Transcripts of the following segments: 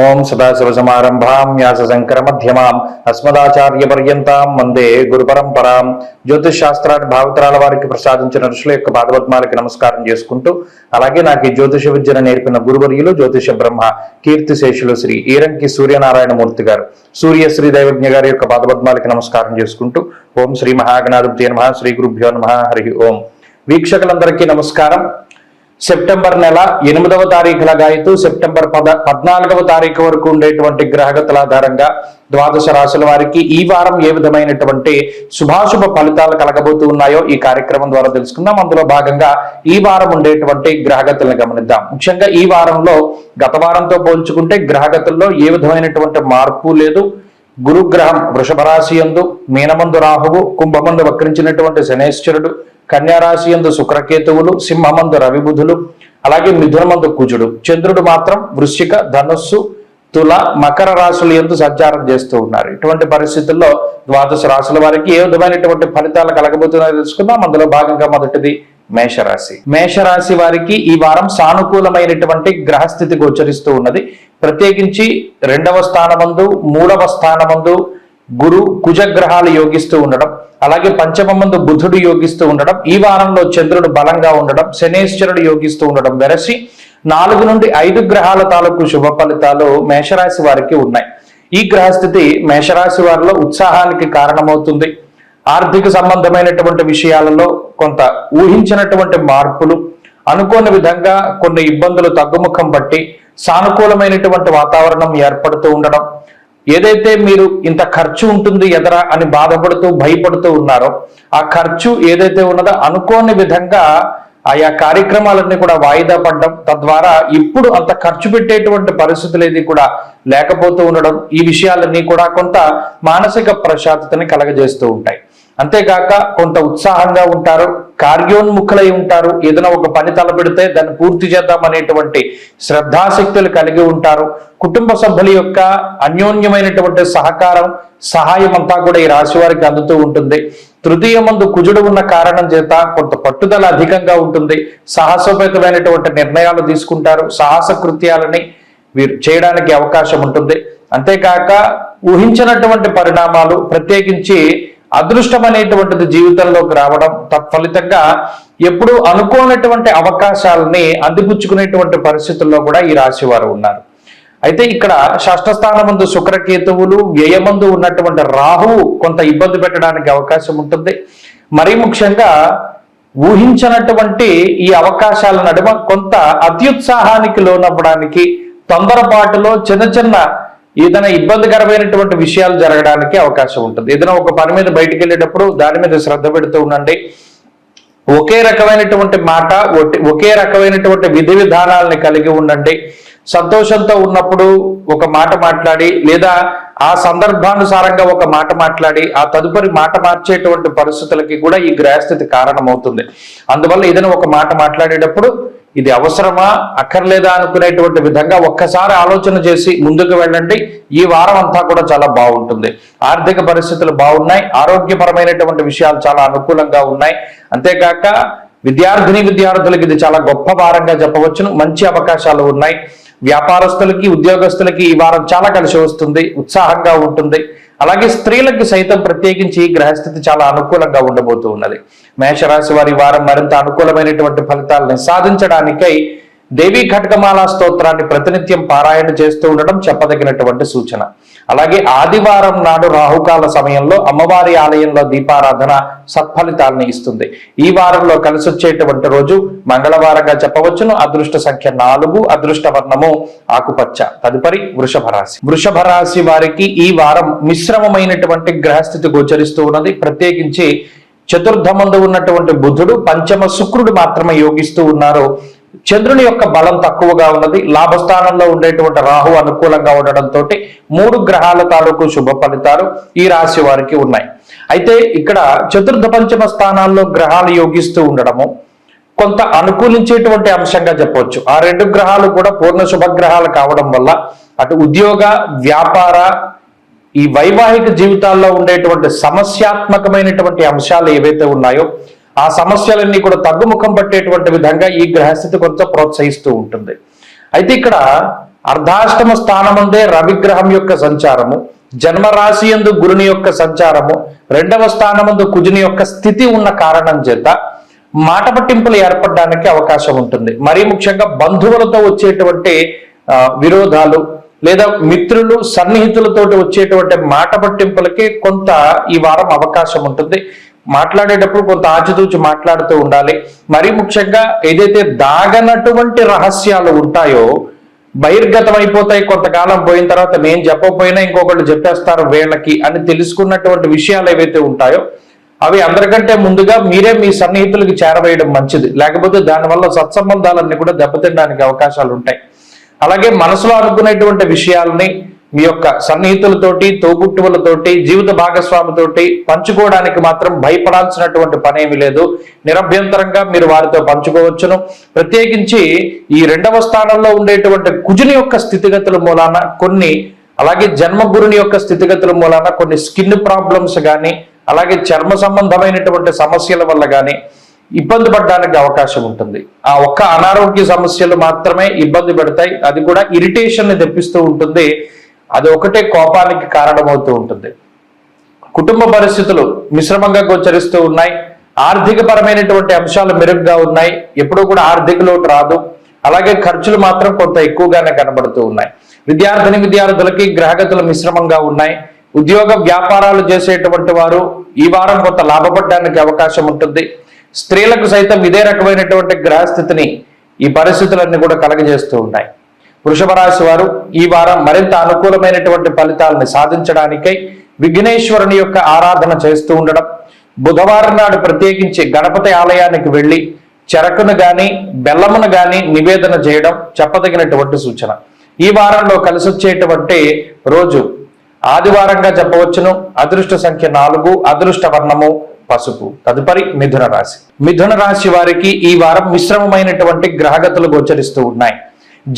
ఓం సదాశివసమారంభాం వ్యాసశంకర మధ్యమాం అస్మదాచార్య పర్యంతాం వందే గురు పరంపరాం. జ్యోతిష్ శాస్త్రాన్ని భావితరాల వారికి ప్రసాదించిన ఋషుల యొక్క పాదపద్మాలకి నమస్కారం చేసుకుంటూ, అలాగే నాకు ఈ జ్యోతిష విద్యను నేర్పిన గురువర్యులు జ్యోతిష బ్రహ్మ కీర్తిశేషులు శ్రీ ఈరంకి సూర్యనారాయణమూర్తి గారు, సూర్యశ్రీ దైవజ్ఞ గారి యొక్క పాదపద్మాలకి నమస్కారం చేసుకుంటూ, ఓం శ్రీ మహాగణాధిపతి నమః, శ్రీ గురుభ్యో నమః, హరి ఓం. వీక్షకులందరికీ నమస్కారం. సెప్టెంబర్ నెల 8వ తారీఖుల గాయతూ సెప్టెంబర్ 14వ తారీఖు వరకు ఉండేటువంటి గ్రహగతుల ఆధారంగా ద్వాదశ రాశుల వారికి ఈ వారం ఏ విధమైనటువంటి శుభాశుభ ఫలితాలు కలగబోతూ ఉన్నాయో ఈ కార్యక్రమం ద్వారా తెలుసుకుందాం. అందులో భాగంగా ఈ వారం ఉండేటువంటి గ్రహగతులను గమనిద్దాం. ముఖ్యంగా ఈ వారంలో గత వారంతో పోల్చుకుంటే గ్రహగతుల్లో ఏ విధమైనటువంటి మార్పు లేదు. గురుగ్రహం వృషభ రాశి యందు, మీనమందు రాహువు, కుంభమందు వక్రించినటువంటి శనేశ్వరుడు, కన్యారాశి యందు శుక్రకేతువులు, సింహమందు రవిబుధులు, అలాగే మిథునమందు కుజుడు, చంద్రుడు మాత్రం వృశ్చిక, ధనుస్సు, తుల, మకర రాశుల యందు సంచారం చేస్తూ ఉన్నారు. ఇటువంటి పరిస్థితుల్లో ద్వాదశ రాశుల వారికి ఏ విధమైనటువంటి ఫలితాలు కలగబోతున్నాయో తెలుసుకుందాం. అందులో భాగంగా మొదటిది మేషరాశి. మేషరాశి వారికి ఈ వారం సానుకూలమైనటువంటి గ్రహస్థితి గోచరిస్తూ ఉన్నది. ప్రత్యేకించి 2వ స్థానమందు, 3వ స్థానమందు గురు కుజగ్రహాలు యోగిస్తూ ఉండడం, అలాగే పంచమందు బుధుడు యోగిస్తూ ఉండడం, ఈ వారంలో చంద్రుడు బలంగా ఉండడం, శనేశ్వరుడు యోగిస్తూ ఉండడం వెరసి 4 నుండి 5 గ్రహాల తాలూకు శుభ ఫలితాలు మేషరాశి వారికి ఉన్నాయి. ఈ గ్రహస్థితి మేషరాశి వారిలో ఉత్సాహానికి కారణమవుతుంది. ఆర్థిక సంబంధమైనటువంటి విషయాలలో కొంత ఊహించినటువంటి మార్పులు, అనుకోని విధంగా కొన్ని ఇబ్బందులు తగ్గుముఖం పట్టి సానుకూలమైనటువంటి వాతావరణం ఏర్పడుతూ ఉండడం, ఏదైతే మీరు ఇంత ఖర్చు ఉంటుంది ఎదరా అని బాధపడుతూ భయపడుతూ ఉన్నారో ఆ ఖర్చు ఏదైతే ఉన్నదో అనుకోని విధంగా ఆయా కార్యక్రమాలన్నీ కూడా వాయిదా పడడం, తద్వారా ఇప్పుడు అంత ఖర్చు పెట్టేటువంటి పరిస్థితులు ఏది కూడా లేకపోతూ ఉండడం, ఈ విషయాలన్నీ కూడా కొంత మానసిక ప్రశాంతతని కలగజేస్తూ ఉంటాయి. అంతేకాక కొంత ఉత్సాహంగా ఉంటారు, కార్యోన్ముఖులై ఉంటారు. ఏదైనా ఒక పని తలపెడితే దాన్ని పూర్తి చేద్దాం అనేటువంటి శ్రద్ధాశక్తులు కలిగి ఉంటారు. కుటుంబ సభ్యుల యొక్క అన్యోన్యమైనటువంటి సహకారం, సహాయం అంతా కూడా ఈ రాశి వారికి అందుతూ ఉంటుంది. తృతీయమందు కుజుడు ఉన్న కారణం చేత కొంత పట్టుదల అధికంగా ఉంటుంది. సాహసోపేతమైనటువంటి నిర్ణయాలు తీసుకుంటారు. సాహస కృత్యాలని వీరు చేయడానికి అవకాశం ఉంటుంది. అంతేకాక ఊహించినటువంటి పరిణామాలు, ప్రత్యేకించి అదృష్టం అనేటువంటిది జీవితంలోకి రావడం, తత్ఫలితంగా ఎప్పుడూ అనుకోనటువంటి అవకాశాలని అందిపుచ్చుకునేటువంటి పరిస్థితుల్లో కూడా ఈ రాశి వారు ఉన్నారు. అయితే ఇక్కడ షష్ఠస్థానమందు శుక్రకేతువులు, వ్యయమందు ఉన్నటువంటి రాహువు కొంత ఇబ్బంది పెట్టడానికి అవకాశం ఉంటుంది. మరీ ముఖ్యంగా ఊహించినటువంటి ఈ అవకాశాల నడుమ కొంత అత్యుత్సాహానికి లోనవ్వడానికి, తొందరపాటులో చిన్న ఏదైనా ఇబ్బందికరమైనటువంటి విషయాలు జరగడానికి అవకాశం ఉంటుంది. ఏదైనా ఒక పని మీద బయటికి వెళ్ళేటప్పుడు దాని మీద శ్రద్ధ పెడుతూ ఉండండి. ఒకే రకమైనటువంటి మాట, ఒకే రకమైనటువంటి విధి విధానాలని కలిగి ఉండండి. సంతోషంతో ఉన్నప్పుడు ఒక మాట మాట్లాడి, లేదా ఆ సందర్భానుసారంగా ఒక మాట మాట్లాడి ఆ తదుపరి మాట మార్చేటువంటి పరిస్థితులకి కూడా ఈ గ్రహస్థితి కారణమవుతుంది. అందువల్ల ఏదైనా ఒక మాట మాట్లాడేటప్పుడు ఇది అవసరమా అక్కర్లేదా అనుకునేటువంటి విధంగా ఒక్కసారి ఆలోచన చేసి ముందుకు వెళ్ళండి. ఈ వారం అంతా కూడా చాలా బాగుంటుంది. ఆర్థిక పరిస్థితులు బాగున్నాయి. ఆరోగ్యపరమైనటువంటి విషయాలు చాలా అనుకూలంగా ఉన్నాయి. అంతేకాక విద్యార్థులకి ఇది చాలా గొప్ప వారంగా చెప్పవచ్చును. మంచి అవకాశాలు ఉన్నాయి. వ్యాపారస్తులకి, ఉద్యోగస్తులకి ఈ వారం చాలా కలిసి వస్తుంది, ఉత్సాహంగా ఉంటుంది. అలాగే స్త్రీలకు సైతం ప్రత్యేకించి గ్రహస్థితి చాలా అనుకూలంగా ఉండబోతూ ఉన్నది. మేషరాశి వారి వారం మరింత అనుకూలమైనటువంటి ఫలితాలను సాధించడానికై దేవీ ఖడ్గమాల స్తోత్రాన్ని ప్రతినిత్యం పారాయణ చేస్తూ ఉండడం చెప్పదగినటువంటి సూచన. అలాగే ఆదివారం నాడు రాహుకాల సమయంలో అమ్మవారి ఆలయంలో దీపారాధన సత్ఫలితాలను ఇస్తుంది. ఈ వారంలో కలిసి వచ్చేటువంటి రోజు మంగళవారంగా చెప్పవచ్చును. అదృష్ట సంఖ్య 4, అదృష్ట వర్ణము ఆకుపచ్చ. తదుపరి వృషభ రాశి. వృషభ రాశి వారికి ఈ వారం మిశ్రమమైనటువంటి గ్రహస్థితి గోచరిస్తూ ఉన్నది. ప్రత్యేకించి చతుర్థమందు ఉన్నటువంటి బుధుడు, పంచమ శుక్రుడు మాత్రమే యోగిస్తూ ఉన్నారు. చంద్రుని యొక్క బలం తక్కువగా ఉన్నది. లాభస్థానంలో ఉండేటువంటి రాహు అనుకూలంగా ఉండడంతో 3 గ్రహాల తాలూకు శుభ ఫలితాలు ఈ రాశి వారికి ఉన్నాయి. అయితే ఇక్కడ చతుర్థ పంచమ స్థానాల్లో గ్రహాలు యోగిస్తూ ఉండడము కొంత అనుకూలించేటువంటి అంశంగా చెప్పవచ్చు. ఆ 2 గ్రహాలు కూడా పూర్ణ శుభగ్రహాలు కావడం వల్ల అటు ఉద్యోగ, వ్యాపార, ఈ వైవాహిక జీవితాల్లో ఉండేటువంటి సమస్యాత్మకమైనటువంటి అంశాలు ఏవైతే ఉన్నాయో ఆ సమస్యలన్నీ కూడా తగ్గుముఖం పట్టేటువంటి విధంగా ఈ గ్రహస్థితి కొంచెం ప్రోత్సహిస్తూ ఉంటుంది. అయితే ఇక్కడ అర్ధాష్టమ స్థానమందే రవిగ్రహం యొక్క సంచారము, జన్మరాశి యందు గురుని యొక్క సంచారము, రెండవ స్థానమందు కుజుని యొక్క స్థితి ఉన్న కారణం చేత మాట పట్టింపులు ఏర్పడడానికి అవకాశం ఉంటుంది. మరీ ముఖ్యంగా బంధువులతో వచ్చేటువంటి విరోధాలు లేదా మిత్రులు సన్నిహితులతోటి వచ్చేటువంటి మాట పట్టింపులకి కొంత ఈ వారం అవకాశం ఉంటుంది. మాట్లాడేటప్పుడు కొంత ఆచితూచి మాట్లాడుతూ ఉండాలి. మరీ ముఖ్యంగా ఏదైతే దాగనటువంటి రహస్యాలు ఉంటాయో బహిర్గతం అయిపోతాయి. కొంతకాలం పోయిన తర్వాత నేను చెప్పకపోయినా ఇంకొకళ్ళు చెప్పేస్తారు వీళ్ళకి అని తెలుసుకున్నటువంటి విషయాలు ఏవైతే ఉంటాయో అవి అందరికంటే ముందుగా మీరే మీ సన్నిహితులకి చేరవేయడం మంచిది. లేకపోతే దానివల్ల సత్సంబంధాలన్నీ కూడా దెబ్బతినడానికి అవకాశాలు ఉంటాయి. అలాగే మనసులో అనుకునేటువంటి విషయాలని మీ యొక్క సన్నిహితులతోటి, తోబుట్టువులతోటి, జీవిత భాగస్వామితోటి పంచుకోవడానికి మాత్రం భయపడాల్సినటువంటి పనేమి లేదు. నిరభ్యంతరంగా మీరు వారితో పంచుకోవచ్చును. ప్రత్యేకించి ఈ రెండవ స్థానంలో ఉండేటువంటి కుజుని యొక్క స్థితిగతుల మూలాన కొన్ని, అలాగే జన్మగురుని యొక్క స్థితిగతుల మూలాన కొన్ని స్కిన్ ప్రాబ్లమ్స్ కానీ, అలాగే చర్మ సంబంధమైనటువంటి సమస్యల వల్ల కానీ ఇబ్బంది పడడానికి అవకాశం ఉంటుంది. ఆ ఒక్క అనారోగ్య సమస్యలు మాత్రమే ఇబ్బంది పెడతాయి. అది కూడా ఇరిటేషన్ ని తెప్పిస్తూ ఉంటుంది. అది ఒకటే కోపానికి కారణమవుతూ ఉంటుంది. కుటుంబ పరిస్థితులు మిశ్రమంగా గోచరిస్తూ ఉన్నాయి. ఆర్థిక పరమైనటువంటి అంశాలు మెరుగ్గా ఉన్నాయి. ఎప్పుడూ కూడా ఆర్థిక లోటు రాదు. అలాగే ఖర్చులు మాత్రం కొంత ఎక్కువగానే కనబడుతూ ఉన్నాయి. విద్యార్థులకి గ్రహగతులు మిశ్రమంగా ఉన్నాయి. ఉద్యోగ వ్యాపారాలు చేసేటువంటి వారు ఈ వారం కొంత లాభపడడానికి అవకాశం ఉంటుంది. స్త్రీలకు సైతం ఇదే రకమైనటువంటి గ్రహస్థితిని ఈ పరిస్థితులన్నీ కూడా కలగజేస్తూ ఉన్నాయి. వృషభ రాశి వారు ఈ వారం మరింత అనుకూలమైనటువంటి ఫలితాలను సాధించడానికై విఘ్నేశ్వరుని యొక్క ఆరాధన చేస్తూ ఉండడం, బుధవారం నాడు ప్రత్యేకించి గణపతి ఆలయానికి వెళ్ళి చెరకును గాని బెల్లమును గాని నివేదన చేయడం చెప్పదగినటువంటి సూచన. ఈ వారంలో కలిసి వచ్చేటువంటి రోజు ఆదివారంగా చెప్పవచ్చును. అదృష్ట సంఖ్య 4, అదృష్ట వర్ణము పసుపు. తదుపరి మిథున రాశి. మిథున రాశి వారికి ఈ వారం మిశ్రమమైనటువంటి గ్రహగతులు గోచరిస్తూ ఉన్నాయి.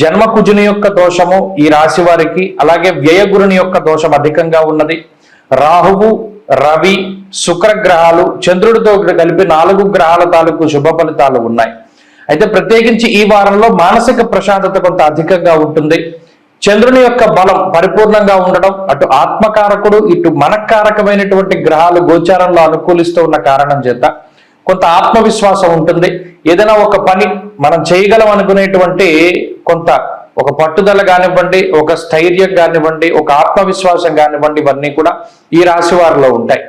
జన్మ కుజుని యొక్క దోషము ఈ రాశి వారికి, అలాగే వ్యయగురుని యొక్క దోషం అధికంగా ఉన్నది. రాహువు, రవి, శుక్ర గ్రహాలు చంద్రుడితో కలిపి 4 గ్రహాల తాలూకు శుభ ఫలితాలు ఉన్నాయి. అయితే ప్రత్యేకించి ఈ వారంలో మానసిక ప్రశాంతత కొంత అధికంగా ఉంటుంది. చంద్రుని యొక్క బలం పరిపూర్ణంగా ఉండడం, అటు ఆత్మకారకుడు ఇటు మనకారకమైనటువంటి గ్రహాలు గోచారంలో అనుకూలిస్తూ ఉన్న కారణం చేత కొంత ఆత్మవిశ్వాసం ఉంటుంది. ఏదైనా ఒక పని మనం చేయగలం అనుకునేటువంటి కొంత ఒక పట్టుదల కానివ్వండి, ఒక స్థైర్యం కానివ్వండి, ఒక ఆత్మవిశ్వాసం కానివ్వండి, ఇవన్నీ కూడా ఈ రాశి వారిలో ఉంటాయి.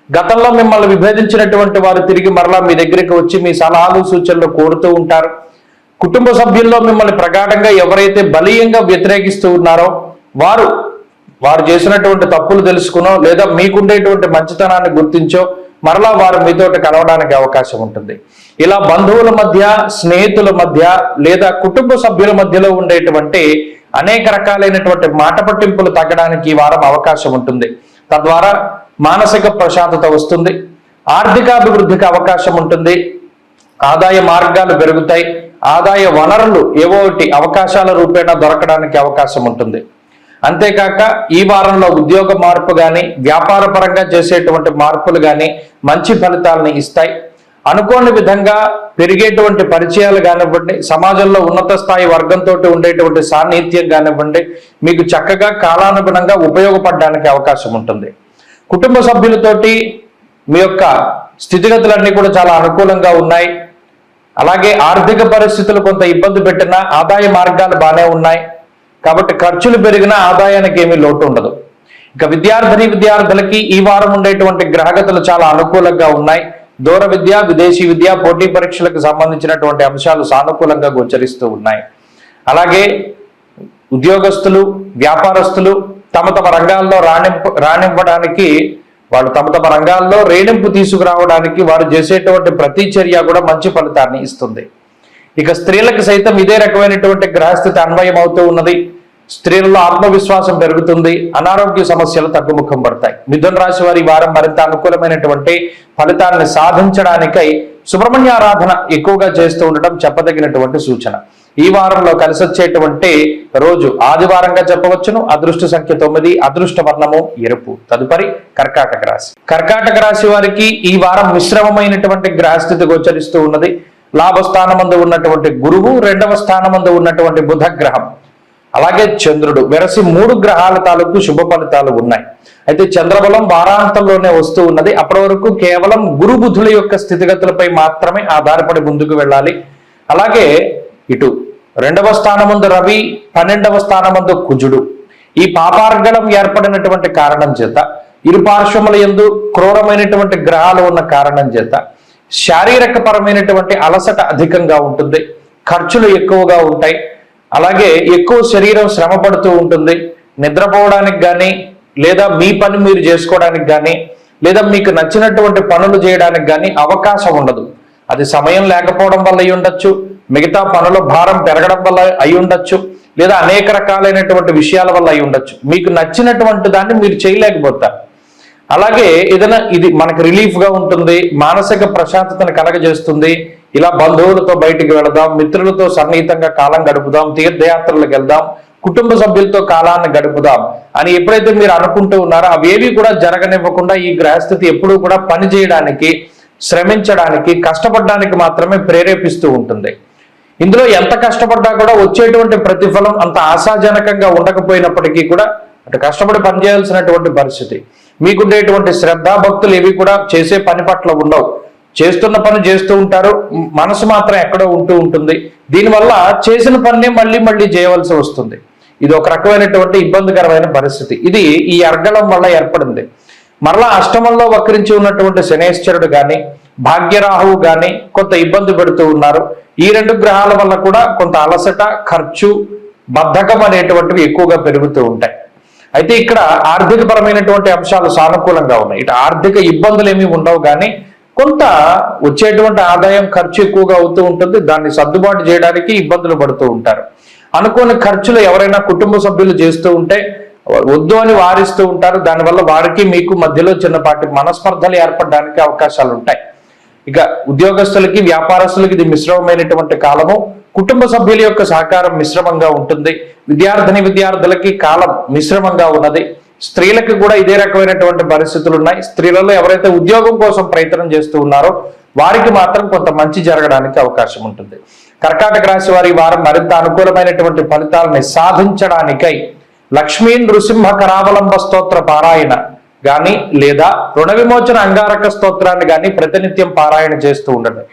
గతంలో మిమ్మల్ని విభేదించినటువంటి వారు తిరిగి మరలా మీ దగ్గరికి వచ్చి మీ సలహాలు సూచనలు కోరుతూ ఉంటారు. కుటుంబ సభ్యుల్లో మిమ్మల్ని ప్రగాఢంగా ఎవరైతే బలీయంగా వ్యతిరేకిస్తూ ఉన్నారో వారు చేసినటువంటి తప్పులు తెలుసుకునో లేదా మీకుండేటువంటి మంచితనాన్ని గుర్తించో మరలా వారు మీతోటి కలవడానికి అవకాశం ఉంటుంది. ఇలా బంధువుల మధ్య, స్నేహితుల మధ్య లేదా కుటుంబ సభ్యుల మధ్యలో ఉండేటువంటి అనేక రకాలైనటువంటి మాట పట్టింపులు తగ్గడానికి ఈ వారం అవకాశం ఉంటుంది. తద్వారా మానసిక ప్రశాంతత వస్తుంది. ఆర్థికాభివృద్ధికి అవకాశం ఉంటుంది. ఆదాయ మార్గాలు పెరుగుతాయి. ఆదాయ వనరులు ఏవో ఒకటి అవకాశాల రూపేణా దొరకడానికి అవకాశం ఉంటుంది. అంతేకాక ఈ వారంలో ఉద్యోగ మార్పు కానీ, వ్యాపార పరంగా చేసేటువంటి మార్పులు కానీ మంచి ఫలితాలను ఇస్తాయి. అనుకోని విధంగా పెరిగేటువంటి పరిచయాలు కానివ్వండి, సమాజంలో ఉన్నత స్థాయి వర్గంతో ఉండేటువంటి సాన్నిహిత్యం కానివ్వండి, మీకు చక్కగా కాలానుగుణంగా ఉపయోగపడడానికి అవకాశం ఉంటుంది. కుటుంబ సభ్యులతోటి మీ యొక్క స్థితిగతులన్నీ కూడా చాలా అనుకూలంగా ఉన్నాయి. అలాగే ఆర్థిక పరిస్థితులు కొంత ఇబ్బంది పెట్టినా ఆదాయ మార్గాలు బాగానే ఉన్నాయి. కాబట్టి ఖర్చులు పెరిగినా ఆదాయానికి ఏమీ లోటు ఉండదు. ఇక విద్యార్థులకి ఈ వారం ఉండేటువంటి గ్రహగతులు చాలా అనుకూలంగా ఉన్నాయి. దూర విద్య, విదేశీ విద్య, పోటీ పరీక్షలకు సంబంధించినటువంటి అంశాలు సానుకూలంగా గోచరిస్తూ ఉన్నాయి. అలాగే ఉద్యోగస్తులు, వ్యాపారస్తులు తమ రంగాల్లో రాణింపడానికి వాళ్ళు తమ రంగాల్లో రేణింపు తీసుకురావడానికి వారు చేసేటువంటి ప్రతి చర్య కూడా మంచి ఫలితాన్ని ఇస్తుంది. ఇక స్త్రీలకు సైతం ఇదే రకమైనటువంటి గ్రహస్థితి అన్వయం అవుతూ ఉన్నది. స్త్రీలలో ఆత్మవిశ్వాసం పెరుగుతుంది. అనారోగ్య సమస్యలు తగ్గుముఖం పడతాయి. మిథున రాశి వారి వారం మరింత అనుకూలమైనటువంటి ఫలితాన్ని సాధించడానికై సుబ్రహ్మణ్యారాధన ఎక్కువగా చేస్తూ ఉండటం చెప్పదగినటువంటి సూచన. ఈ వారంలో కలిసి వచ్చేటువంటి రోజు ఆదివారంగా చెప్పవచ్చును. అదృష్ట సంఖ్య 9, అదృష్ట వర్ణము ఎరుపు. తదుపరి కర్కాటక రాశి. కర్కాటక రాశి వారికి ఈ వారం మిశ్రమమైనటువంటి గ్రహస్థితి గోచరిస్తూ ఉన్నది. లాభస్థానమందు ఉన్నటువంటి గురువు, 2వ స్థానమందు ఉన్నటువంటి బుధ గ్రహం అలాగే చంద్రుడు వెరసి 3 గ్రహాల తాలూకు శుభ ఫలితాలు ఉన్నాయి. అయితే చంద్రబలం వారాంతంలోనే వస్తూ ఉన్నది. అప్పటి వరకు కేవలం గురు బుధుల యొక్క స్థితిగతులపై మాత్రమే ఆధారపడి ముందుకు వెళ్ళాలి. అలాగే ఇటు 2వ స్థానమందు రవి, 12వ స్థానమందు కుజుడు ఈ పాపార్గళం ఏర్పడినటువంటి కారణం చేత, ఇరు పార్శ్వముల యందు క్రూరమైనటువంటి గ్రహాలు ఉన్న కారణం చేత శారీరక పరమైనటువంటి అలసట అధికంగా ఉంటుంది, ఖర్చులు ఎక్కువగా ఉంటాయి. అలాగే ఎక్కువ శరీరం శ్రమ పడుతూ ఉంటుంది. నిద్రపోవడానికి కానీ, లేదా మీ పని మీరు చేసుకోవడానికి కానీ, లేదా మీకు నచ్చినటువంటి పనులు చేయడానికి కానీ అవకాశం ఉండదు. అది సమయం లేకపోవడం వల్ల అయి ఉండొచ్చు, మిగతా పనుల భారం పెరగడం వల్ల అయి ఉండొచ్చు, లేదా అనేక రకాలైనటువంటి విషయాల వల్ల అయి ఉండొచ్చు. మీకు నచ్చినటువంటి దాన్ని మీరు చేయలేకపోతారు. అలాగే ఏదైనా ఇది మనకు రిలీఫ్గా ఉంటుంది, మానసిక ప్రశాంతతను కలగజేస్తుంది. ఇలా బంధువులతో బయటికి వెళదాం, మిత్రులతో సన్నిహితంగా కాలం గడుపుదాం, తీర్థయాత్రలకు వెళ్దాం, కుటుంబ సభ్యులతో కాలాన్ని గడుపుదాం అని ఎప్పుడైతే మీరు అనుకుంటూ ఉన్నారో అవేవి కూడా జరగనివ్వకుండా ఈ గ్రహస్థితి ఎప్పుడూ కూడా పని చేయడానికి, శ్రమించడానికి, కష్టపడడానికి మాత్రమే ప్రేరేపిస్తూ ఉంటుంది. ఇందులో ఎంత కష్టపడ్డా కూడా వచ్చేటువంటి ప్రతిఫలం అంత ఆశాజనకంగా ఉండకపోయినప్పటికీ కూడా అటు కష్టపడి పనిచేయాల్సినటువంటి పరిస్థితి. మీకుండేటువంటి శ్రద్ధ భక్తులు ఏవి కూడా చేసే పని పట్ల ఉండవు. చేస్తున్న పని చేస్తూ ఉంటారు, మనసు మాత్రం ఎక్కడో ఉంటూ ఉంటుంది. దీనివల్ల చేసిన పనిని మళ్ళీ మళ్ళీ చేయవలసి వస్తుంది. ఇది ఒక రకమైనటువంటి ఇబ్బందికరమైన పరిస్థితి. ఇది ఈ అర్గళం వల్ల ఏర్పడింది. మరలా అష్టమంలో వక్రించి ఉన్నటువంటి శనేశ్వరుడు కానీ, భాగ్యరాహువు కానీ కొంత ఇబ్బంది పెడుతూ ఉన్నారు. ఈ 2 గ్రహాల వల్ల కూడా కొంత అలసట, ఖర్చు, బద్ధకం అనేటువంటివి ఎక్కువగా పెరుగుతూ ఉంటాయి. అయితే ఇక్కడ ఆర్థిక పరమైనటువంటి అంశాలు సానుకూలంగా ఉన్నాయి. ఇటు ఆర్థిక ఇబ్బందులు ఏమీ ఉండవు, కానీ కొంత వచ్చేటువంటి ఆదాయం ఖర్చు ఎక్కువగా అవుతూ ఉంటుంది. దాన్ని సర్దుబాటు చేయడానికి ఇబ్బందులు పడుతూ ఉంటారు. అనుకోని ఖర్చులు ఎవరైనా కుటుంబ సభ్యులు చేస్తూ ఉంటే వద్దు అని వారిస్తూ ఉంటారు. దానివల్ల వారికి మీకు మధ్యలో చిన్నపాటి మనస్పర్ధలు ఏర్పడడానికి అవకాశాలు ఉంటాయి. ఇక ఉద్యోగస్తులకి, వ్యాపారస్తులకి ఇది మిశ్రమమైనటువంటి కాలము. కుటుంబ సభ్యుల యొక్క సహకారం మిశ్రమంగా ఉంటుంది. విద్యార్థులకి కాలం మిశ్రమంగా ఉన్నది. స్త్రీలకు కూడా ఇదే రకమైనటువంటి పరిస్థితులు ఉన్నాయి. స్త్రీలలో ఎవరైతే ఉద్యోగం కోసం ప్రయత్నం చేస్తూ ఉన్నారో వారికి మాత్రం కొంత మంచి జరగడానికి అవకాశం ఉంటుంది. కర్కాటక రాశి వారి వారం మరింత అనుకూలమైనటువంటి ఫలితాలని సాధించడానికై లక్ష్మీ నృసింహ కరావలంబ స్తోత్ర పారాయణ గాని, లేదా రుణ విమోచన అంగారక స్తోత్రాన్ని గాని ప్రతినిత్యం పారాయణ చేస్తూ ఉండండి.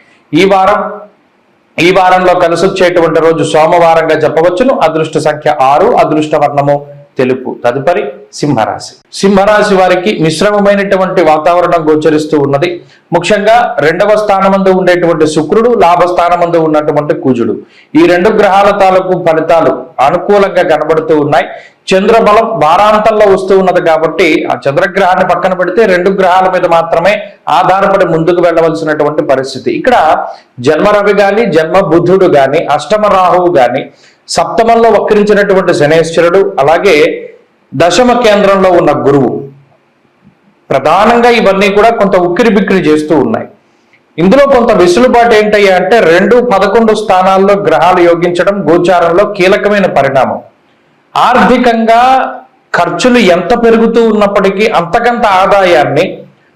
ఈ వారంలో కలిసి వచ్చేటువంటి రోజు సోమవారంగా చెప్పవచ్చును. అదృష్ట సంఖ్య 6, అదృష్ట వర్ణము తెలుపు. తదుపరి సింహరాశి. సింహరాశి వారికి మిశ్రమమైనటువంటి వాతావరణం గోచరిస్తూ ఉన్నది. ముఖ్యంగా 2వ స్థానమందు ఉండేటువంటి శుక్రుడు, లాభస్థానమందు ఉన్నటువంటి కుజుడు ఈ 2 గ్రహాల తాలూకు ఫలితాలు అనుకూలంగా కనబడుతూ ఉన్నాయి. చంద్రబలం వారాంతంలో వస్తూ ఉన్నది కాబట్టి ఆ చంద్రగ్రహాన్ని పక్కన పెడితే 2 గ్రహాల మీద మాత్రమే ఆధారపడి ముందుకు వెళ్ళవలసినటువంటి పరిస్థితి. ఇక్కడ జన్మ రవి గాని, జన్మ బుధుడు గాని, అష్టమ రాహువు గాని, సప్తమంలో వక్రించినటువంటి శనేశ్వరుడు, అలాగే దశమ కేంద్రంలో ఉన్న గురువు, ప్రధానంగా ఇవన్నీ కూడా కొంత ఉక్కిరి బిక్కిరి చేస్తూ ఉన్నాయి. ఇందులో కొంత వెసులుబాటు ఏంటయ్యా అంటే 2, 11 స్థానాల్లో గ్రహాలు యోగించడం గోచారంలో కీలకమైన పరిణామం. ఆర్థికంగా ఖర్చులు ఎంత పెరుగుతూ ఉన్నప్పటికీ అంతకంత ఆదాయాన్ని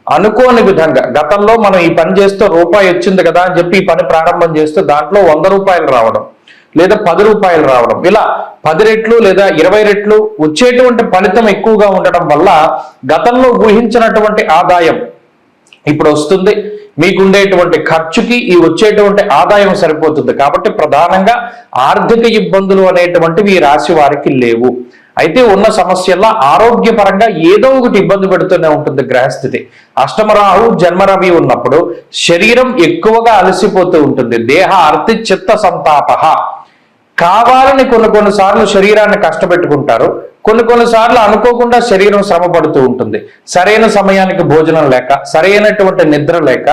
అనుకోని విధంగా, గతంలో మనం ఈ పని చేస్తే రూపాయి వచ్చింది కదా అని చెప్పి ఈ పని ప్రారంభం చేస్తే దాంట్లో 100 రూపాయలు రావడం, లేదా 10 రూపాయలు రావడం, ఇలా 10 రెట్లు లేదా 20 రెట్లు వచ్చేటువంటి ఫలితం ఎక్కువగా ఉండడం వల్ల గతంలో ఊహించినటువంటి ఆదాయం ఇప్పుడు వస్తుంది. మీకుండేటువంటి ఖర్చుకి ఈ వచ్చేటువంటి ఆదాయం సరిపోతుంది. కాబట్టి ప్రధానంగా ఆర్థిక ఇబ్బందులు అనేటువంటివి ఈ రాశి వారికి లేవు. అయితే ఉన్న సమస్యల్లో ఆరోగ్యపరంగా ఏదో ఒకటి ఇబ్బంది పెడుతూనే ఉంటుంది గ్రహస్థితి. అష్టమరాహు, జన్మరవి ఉన్నప్పుడు శరీరం ఎక్కువగా అలసిపోతూ ఉంటుంది. దేహ అర్థి చిత్త సంతాప. కావాలని కొన్నిసార్లు శరీరాన్ని కష్టపెట్టుకుంటారు, కొన్నిసార్లు అనుకోకుండా శరీరం శ్రమ పడుతూ ఉంటుంది. సరైన సమయానికి భోజనం లేక, సరైనటువంటి నిద్ర లేక,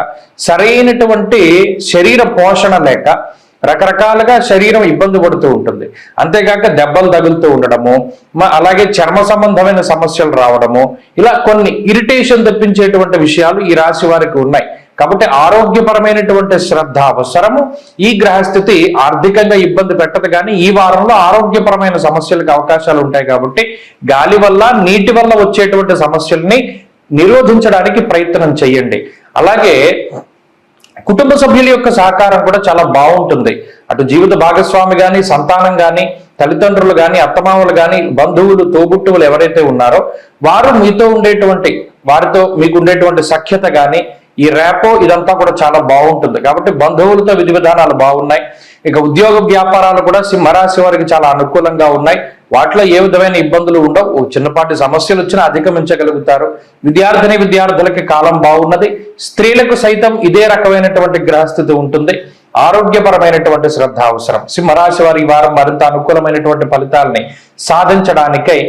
సరైనటువంటి శరీర పోషణ లేక రకరకాలుగా శరీరం ఇబ్బంది పడుతూ ఉంటుంది. అంతేకాక దెబ్బలు తగులుతూ ఉండడము, అలాగే చర్మ సంబంధమైన సమస్యలు రావడము, ఇలా కొన్ని ఇరిటేషన్ తెప్పించేటువంటి విషయాలు ఈ రాశి వారికి ఉన్నాయి. కాబట్టి ఆరోగ్యపరమైనటువంటి శ్రద్ధ అవసరము. ఈ గ్రహస్థితి ఆర్థికంగా ఇబ్బంది పెట్టదు, కానీ ఈ వారంలో ఆరోగ్యపరమైన సమస్యలకు అవకాశాలు ఉంటాయి. కాబట్టి గాలి వల్ల, నీటి వల్ల వచ్చేటువంటి సమస్యల్ని నిరోధించడానికి ప్రయత్నం చేయండి. అలాగే కుటుంబ సభ్యుల యొక్క సహకారం కూడా చాలా బాగుంటుంది. అటు జీవిత భాగస్వామి కానీ, సంతానం కానీ, తల్లిదండ్రులు కానీ, అత్తమామలు కానీ, బంధువులు, తోబుట్టువులు ఎవరైతే ఉన్నారో వారు మీతో ఉండేటువంటి వారితో మీకు ఉండేటువంటి సఖ్యత కానీ, ఈ రేపో ఇదంతా కూడా చాలా బాగుంటుంది. కాబట్టి బంధువులతో విధి విధానాలు బాగున్నాయి. ఇక ఉద్యోగ వ్యాపారాలు కూడా సింహరాశి వారికి చాలా అనుకూలంగా ఉన్నాయి. వాటిలో ఏ విధమైన ఇబ్బందులు ఉండవు. చిన్నపాటి సమస్యలు వచ్చినా అధిగమించగలుగుతారు. విద్యార్థులకి కాలం బాగున్నది. స్త్రీలకు సైతం ఇదే రకమైనటువంటి గ్రహస్థితి ఉంటుంది. ఆరోగ్యపరమైనటువంటి శ్రద్ధ అవసరం. సింహరాశి వారి వారం మరింత అనుకూలమైనటువంటి ఫలితాలని సాధించడానికై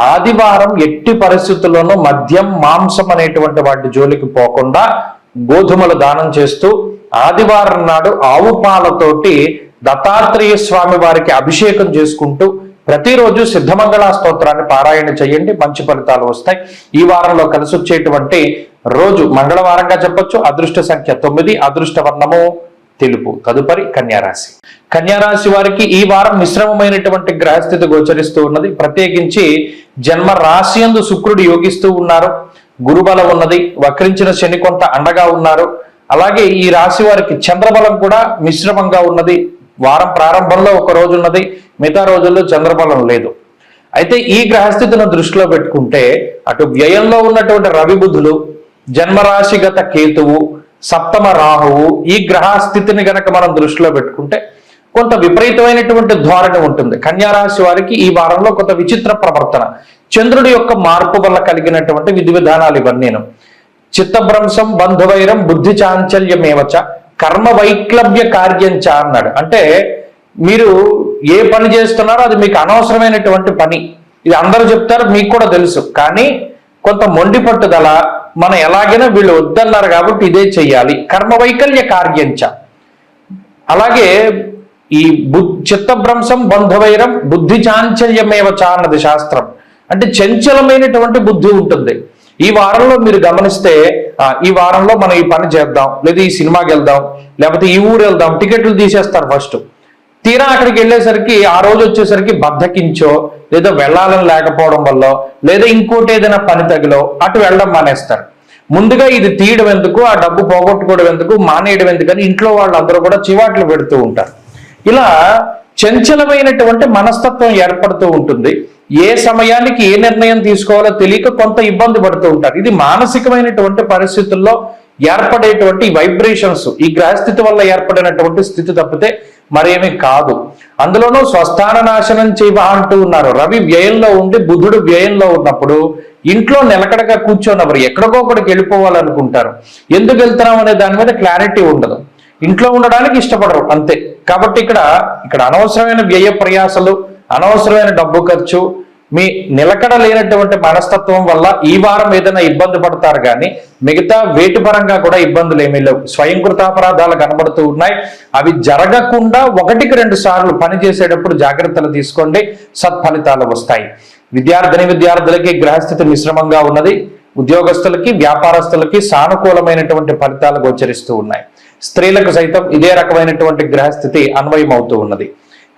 ఆదివారం ఎట్టి పరిస్థితుల్లోనూ మద్యం, మాంసం అనేటువంటి వాటి జోలికి పోకుండా గోధుమలు దానం చేస్తూ ఆదివారం నాడు ఆవు పాలతోటి దత్తాత్రేయ స్వామి వారికి అభిషేకం చేసుకుంటూ ప్రతిరోజు సిద్ధమంగళ స్తోత్రాన్ని పారాయణ చేయండి. మంచి ఫలితాలు వస్తాయి. ఈ వారంలో కలిసి వచ్చేటువంటి రోజు మంగళవారంగా చెప్పొచ్చు. అదృష్ట సంఖ్య 9, అదృష్ట వర్ణము తెలుపు. తదుపరి కన్యారాశి. కన్యారాశి వారికి ఈ వారం మిశ్రమమైనటువంటి గ్రహస్థితి గోచరిస్తూ ఉన్నది. ప్రత్యేకించి జన్మ రాశి యందు శుక్రుడు యోగిస్తూ ఉన్నారు. గురుబలం ఉన్నది. వక్రించిన శని కొంత అండగా ఉన్నారు. అలాగే ఈ రాశి వారికి చంద్రబలం కూడా మిశ్రమంగా ఉన్నది. వారం ప్రారంభంలో ఒక రోజు ఉన్నది, మిగతా రోజుల్లో చంద్రబలం లేదు. అయితే ఈ గ్రహస్థితిని దృష్టిలో పెట్టుకుంటే అటు వ్యయంలో ఉన్నటువంటి రవి బుధులు, జన్మరాశిగత కేతువు, సప్తమ రాహువు, ఈ గ్రహస్థితిని గనక మనం దృష్టిలో పెట్టుకుంటే కొంత విపరీతమైనటువంటి ధోరణి ఉంటుంది. కన్యారాశి వారికి ఈ వారంలో కొంత విచిత్ర ప్రవర్తన, చంద్రుడి యొక్క మార్పు వల్ల కలిగినటువంటి విధి విధానాలు ఇవన్నీను. చిత్తభ్రంశం, బంధువైరం, బుద్ధి చాంచల్యమేవచ, కర్మ వైక్లభ్య కార్యంచ అన్నాడు. అంటే మీరు ఏ పని చేస్తున్నారో అది మీకు అనవసరమైనటువంటి పని. ఇది అందరూ చెప్తారు, మీకు కూడా తెలుసు. కానీ కొంత మొండి పట్టుదల, మనం ఎలాగైనా వీళ్ళు వద్దన్నారు కాబట్టి ఇదే చెయ్యాలి. కర్మ వైకల్య కార్యంచ. అలాగే ఈ చిత్తభ్రంశం, బంధువైరం, బుద్ధి చాంచల్యమేవచ అన్నది శాస్త్రం. అంటే చంచలమైనటువంటి బుద్ధి ఉంటుంది. ఈ వారంలో మీరు గమనిస్తే ఈ వారంలో మనం ఈ పని చేద్దాం, లేదా ఈ సినిమాకి వెళ్దాం, లేకపోతే ఈ ఊరు వెళ్దాం, టికెట్లు తీసేస్తారు ఫస్ట్. తీరా అక్కడికి వెళ్ళేసరికి ఆ రోజు వచ్చేసరికి బద్ధకించో, లేదా వెళ్ళాలని లేకపోవడం వల్ల, లేదా ఇంకోటి ఏదైనా పని తగిలో అటు వెళ్ళడం మానేస్తారు. ముందుగా ఇది తీయడం ఎందుకు, ఆ డబ్బు పోగొట్టుకోవడం ఎందుకు, మానేయడం ఎందుకని ఇంట్లో వాళ్ళందరూ కూడా చివాట్లు పెడుతూ ఉంటారు. ఇలా చంచలమైనటువంటి మనస్తత్వం ఏర్పడుతూ ఉంటుంది. ఏ సమయానికి ఏ నిర్ణయం తీసుకోవాలో తెలియక కొంత ఇబ్బంది పడుతూ ఉంటారు. ఇది మానసికమైనటువంటి పరిస్థితుల్లో ఏర్పడేటువంటి వైబ్రేషన్స్, ఈ గ్రహస్థితి వల్ల ఏర్పడినటువంటి స్థితి తప్పితే మరేమీ కాదు. అందులోనూ స్వస్థాన నాశనం చేయవ అంటూ ఉన్నారు. రవి వ్యయంలో ఉండి బుధుడు వ్యయంలో ఉన్నప్పుడు ఇంట్లో నిలకడగా కూర్చోనవరు, ఎక్కడికోక్కడికి వెళ్ళిపోవాలనుకుంటారు. ఎందుకు వెళ్తున్నాం అనే దాని మీద క్లారిటీ ఉండదు. ఇంట్లో ఉండడానికి ఇష్టపడరు, అంతే. కాబట్టి ఇక్కడ అనవసరమైన వ్యయ ప్రయాసలు, అనవసరమైన డబ్బు ఖర్చు, మీ నిలకడ లేనటువంటి మనస్తత్వం వల్ల ఈ వారం ఏదైనా ఇబ్బంది పడతారు. కానీ మిగతా వేటి పరంగా కూడా ఇబ్బందులు ఏమీ లేవు. స్వయంకృతాపరాధాలు కనబడుతూ ఉన్నాయి. అవి జరగకుండా 1-2 సార్లు పని చేసేటప్పుడు జాగ్రత్తలు తీసుకోండి, సత్ఫలితాలు వస్తాయి. విద్యార్థులకి గ్రహస్థితి మిశ్రమంగా ఉన్నది. ఉద్యోగస్తులకి, వ్యాపారస్తులకి సానుకూలమైనటువంటి ఫలితాలు గోచరిస్తూ ఉన్నాయి. స్త్రీలకు సైతం ఇదే రకమైనటువంటి గ్రహస్థితి అన్వయం అవుతూ ఉన్నది.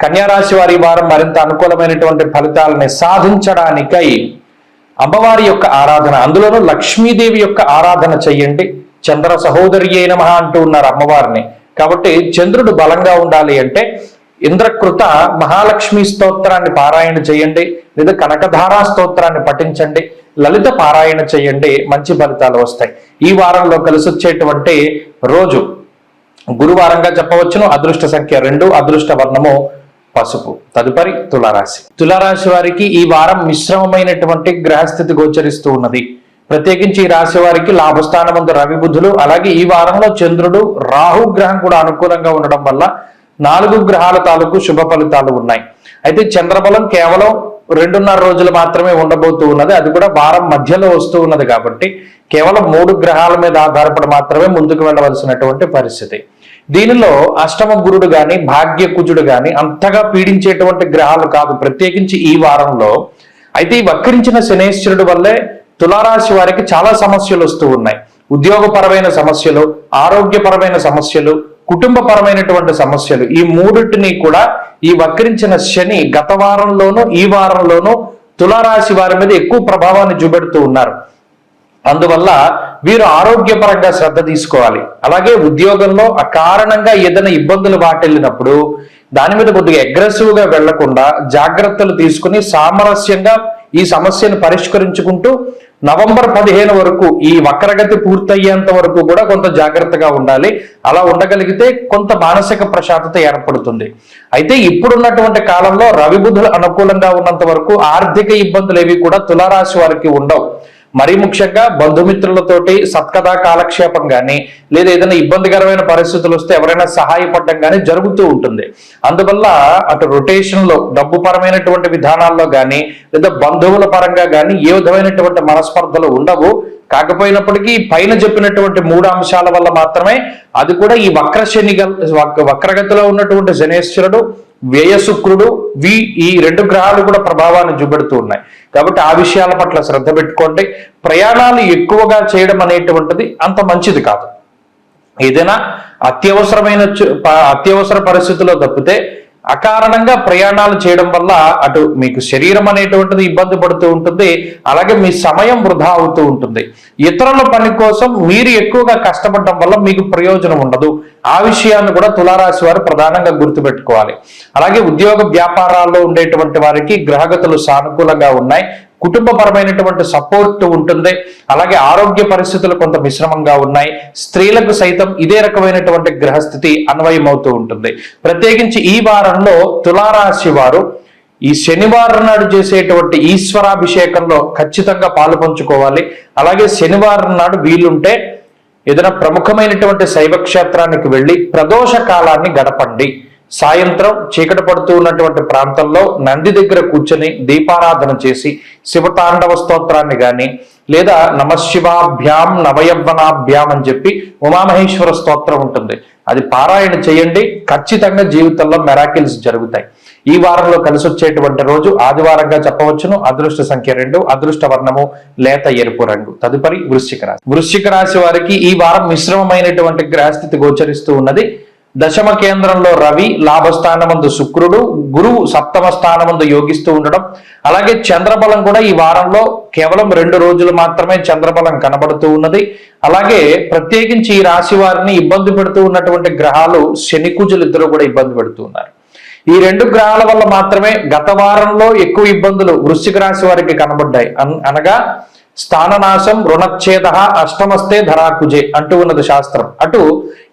కన్యారాశి వారి వారం మరింత అనుకూలమైనటువంటి ఫలితాలని సాధించడానికై అమ్మవారి యొక్క ఆరాధన, అందులోనూ లక్ష్మీదేవి యొక్క ఆరాధన చెయ్యండి. చంద్ర సహోదరియే నమః అంటూ ఉన్నారు అమ్మవారిని. కాబట్టి చంద్రుడు బలంగా ఉండాలి అంటే ఇంద్రకృత మహాలక్ష్మి స్తోత్రాన్ని పారాయణ చేయండి, లేదా కనకధారా స్తోత్రాన్ని పఠించండి, లలిత పారాయణ చేయండి. మంచి ఫలితాలు వస్తాయి. ఈ వారంలో కలిసి వచ్చేటువంటి రోజు గురువారంగా చెప్పవచ్చును. అదృష్ట సంఖ్య 2, అదృష్ట వర్ణము పసుపు. తదుపరి తులారాశి. తులారాశి వారికి ఈ వారం మిశ్రమమైనటువంటి గ్రహస్థితి గోచరిస్తూ ఉన్నది. ప్రత్యేకించి ఈ రాశి వారికి లాభస్థానమందు రవి బుధులు, అలాగే ఈ వారంలో చంద్రుడు, రాహు గ్రహం కూడా అనుకూలంగా ఉండడం వల్ల 4 గ్రహాల తాలూకు శుభ ఫలితాలు ఉన్నాయి. అయితే చంద్రబలం కేవలం 2.5 రోజులు మాత్రమే ఉండబోతూ ఉన్నది. అది కూడా వారం మధ్యలో వస్తూ ఉన్నది. కాబట్టి కేవలం 3 గ్రహాల మీద ఆధారపడి మాత్రమే ముందుకు వెళ్ళవలసినటువంటి పరిస్థితి. దీనిలో అష్టమ గురుడు గాని, భాగ్య కుజుడు గాని అంతగా పీడించేటువంటి గ్రహాలు కాదు, ప్రత్యేకించి ఈ వారంలో. అయితే ఈ వక్రించిన శనేశ్వరుడు వల్లే తులారాశి వారికి చాలా సమస్యలు వస్తూ ఉన్నాయి. ఉద్యోగపరమైన సమస్యలు, ఆరోగ్యపరమైన సమస్యలు, కుటుంబపరమైనటువంటి సమస్యలు, ఈ మూడింటిని కూడా ఈ వక్రించిన శని గత వారంలోనూ ఈ వారంలోనూ తులారాశి వారి మీద ఎక్కువ ప్రభావాన్ని చూపెడుతూ ఉన్నారు. అందువల్ల వీరు ఆరోగ్యపరంగా శ్రద్ధ తీసుకోవాలి. అలాగే ఉద్యోగంలో అకారణంగా ఏదైనా ఇబ్బందులు వాటిల్లినప్పుడు దాని మీద కొద్దిగా అగ్రెసివ్ గా వెళ్లకుండా జాగ్రత్తలు తీసుకుని సామరస్యంగా ఈ సమస్యను పరిష్కరించుకుంటూ నవంబర్ 15 వరకు ఈ వక్రగతి పూర్తయ్యేంత వరకు కూడా కొంత జాగ్రత్తగా ఉండాలి. అలా ఉండగలిగితే కొంత మానసిక ప్రశాంతత ఏర్పడుతుంది. అయితే ఇప్పుడున్నటువంటి కాలంలో రవి బుధులు అనుకూలంగా ఉన్నంత వరకు ఆర్థిక ఇబ్బందులు ఏవి కూడా తులారాశి వారికి ఉండవు. మరీ ముఖ్యంగా బంధుమిత్రులతోటి సత్కథా కాలక్షేపం కానీ లేదా ఏదైనా ఇబ్బందికరమైన పరిస్థితులు వస్తే ఎవరైనా సహాయపడడం కానీ జరుగుతూ ఉంటుంది. అందువల్ల అటు రొటేషన్ లో డబ్బు పరమైనటువంటి విధానాల్లో కానీ లేదా బంధువుల పరంగా కానీ ఏ విధమైనటువంటి మనస్పర్ధలు ఉండవు. కాకపోయినప్పటికీ పైన చెప్పినటువంటి 3 అంశాల వల్ల మాత్రమే, అది కూడా ఈ వక్రగతిలో ఉన్నటువంటి శనేశ్వరుడు, వ్యయ శుక్రుడు, ఈ 2 గ్రహాలు కూడా ప్రభావాన్ని చూపెడుతూ ఉన్నాయి. కాబట్టి ఆ విషయాల పట్ల శ్రద్ధ పెట్టుకోండి. ప్రయాణాలు ఎక్కువగా చేయడం అనేటువంటిది అంత మంచిది కాదు. ఏదైనా అత్యవసర పరిస్థితుల్లో తప్పితే అకారణంగా ప్రయాణాలు చేయడం వల్ల అటు మీకు శరీరం అనేటువంటిది ఇబ్బంది పడుతూ ఉంటుంది, అలాగే మీ సమయం వృధా అవుతూ ఉంటుంది. ఇతరుల పని కోసం మీరు ఎక్కువగా కష్టపడడం వల్ల మీకు ప్రయోజనం ఉండదు. ఆ విషయాన్ని కూడా తులారాశి వారు ప్రధానంగా గుర్తుపెట్టుకోవాలి. అలాగే ఉద్యోగ వ్యాపారాల్లో ఉండేటువంటి వారికి గ్రహగతులు సానుకూలంగా ఉన్నాయి. కుటుంబపరమైనటువంటి సపోర్ట్ ఉంటుంది. అలాగే ఆరోగ్య పరిస్థితులు కొంత మిశ్రమంగా ఉన్నాయి. స్త్రీలకు సైతం ఇదే రకమైనటువంటి గ్రహస్థితి అన్వయమవుతూ ఉంటుంది. ప్రత్యేకించి ఈ వారంలో తులారాశి వారు ఈ శనివారం నాడు చేసేటువంటి ఈశ్వరాభిషేకంలో ఖచ్చితంగా పాలు పంచుకోవాలి. అలాగే శనివారం నాడు వీలుంటే ఏదైనా ప్రముఖమైనటువంటి శైవ క్షేత్రానికి వెళ్ళి ప్రదోష కాలాన్ని గడపండి. సాయంత్రం చీకటి పడుతూ ఉన్నటువంటి ప్రాంతంలో నంది దగ్గర కూర్చొని దీపారాధన చేసి శివతాండవ స్తోత్రాన్ని కానీ లేదా నమశివాభ్యాం నవయవ్వనాభ్యాం అని చెప్పి ఉమామహేశ్వర స్తోత్రం ఉంటుంది, అది పారాయణ చేయండి. ఖచ్చితంగా జీవితంలో మెరాకిల్స్ జరుగుతాయి. ఈ వారంలో కలిసి వచ్చేటువంటి రోజు ఆదివారంగా చెప్పవచ్చును. అదృష్ట సంఖ్య 2, అదృష్ట వర్ణము లేత ఎరుపు రంగు. తదుపరి వృశ్చిక రాశి. వృశ్చిక రాశి వారికి ఈ వారం మిశ్రమమైనటువంటి గ్రహస్థితి గోచరిస్తూ ఉన్నది. దశమ కేంద్రంలో రవి, లాభస్థానమందు శుక్రుడు, గురువు సప్తమ స్థానమందు యోగిస్తూ ఉండడం, అలాగే చంద్రబలం కూడా ఈ వారంలో కేవలం 2 రోజులు మాత్రమే చంద్రబలం కనబడుతూ ఉన్నది. అలాగే ప్రత్యేకించి ఈ రాశి వారిని ఇబ్బంది పెడుతూ ఉన్నటువంటి గ్రహాలు శని, కుజులు ఇద్దరు కూడా ఇబ్బంది పెడుతూ ఉన్నారు. ఈ 2 గ్రహాల వల్ల మాత్రమే గత వారంలో ఎక్కువ ఇబ్బందులు వృశ్చిక రాశి వారికి కనబడ్డాయి. అనగా స్థాననాశం, రుణచ్ఛేద, అష్టమస్తే ధరాకుజే అంటూ ఉన్నది శాస్త్రం. అటు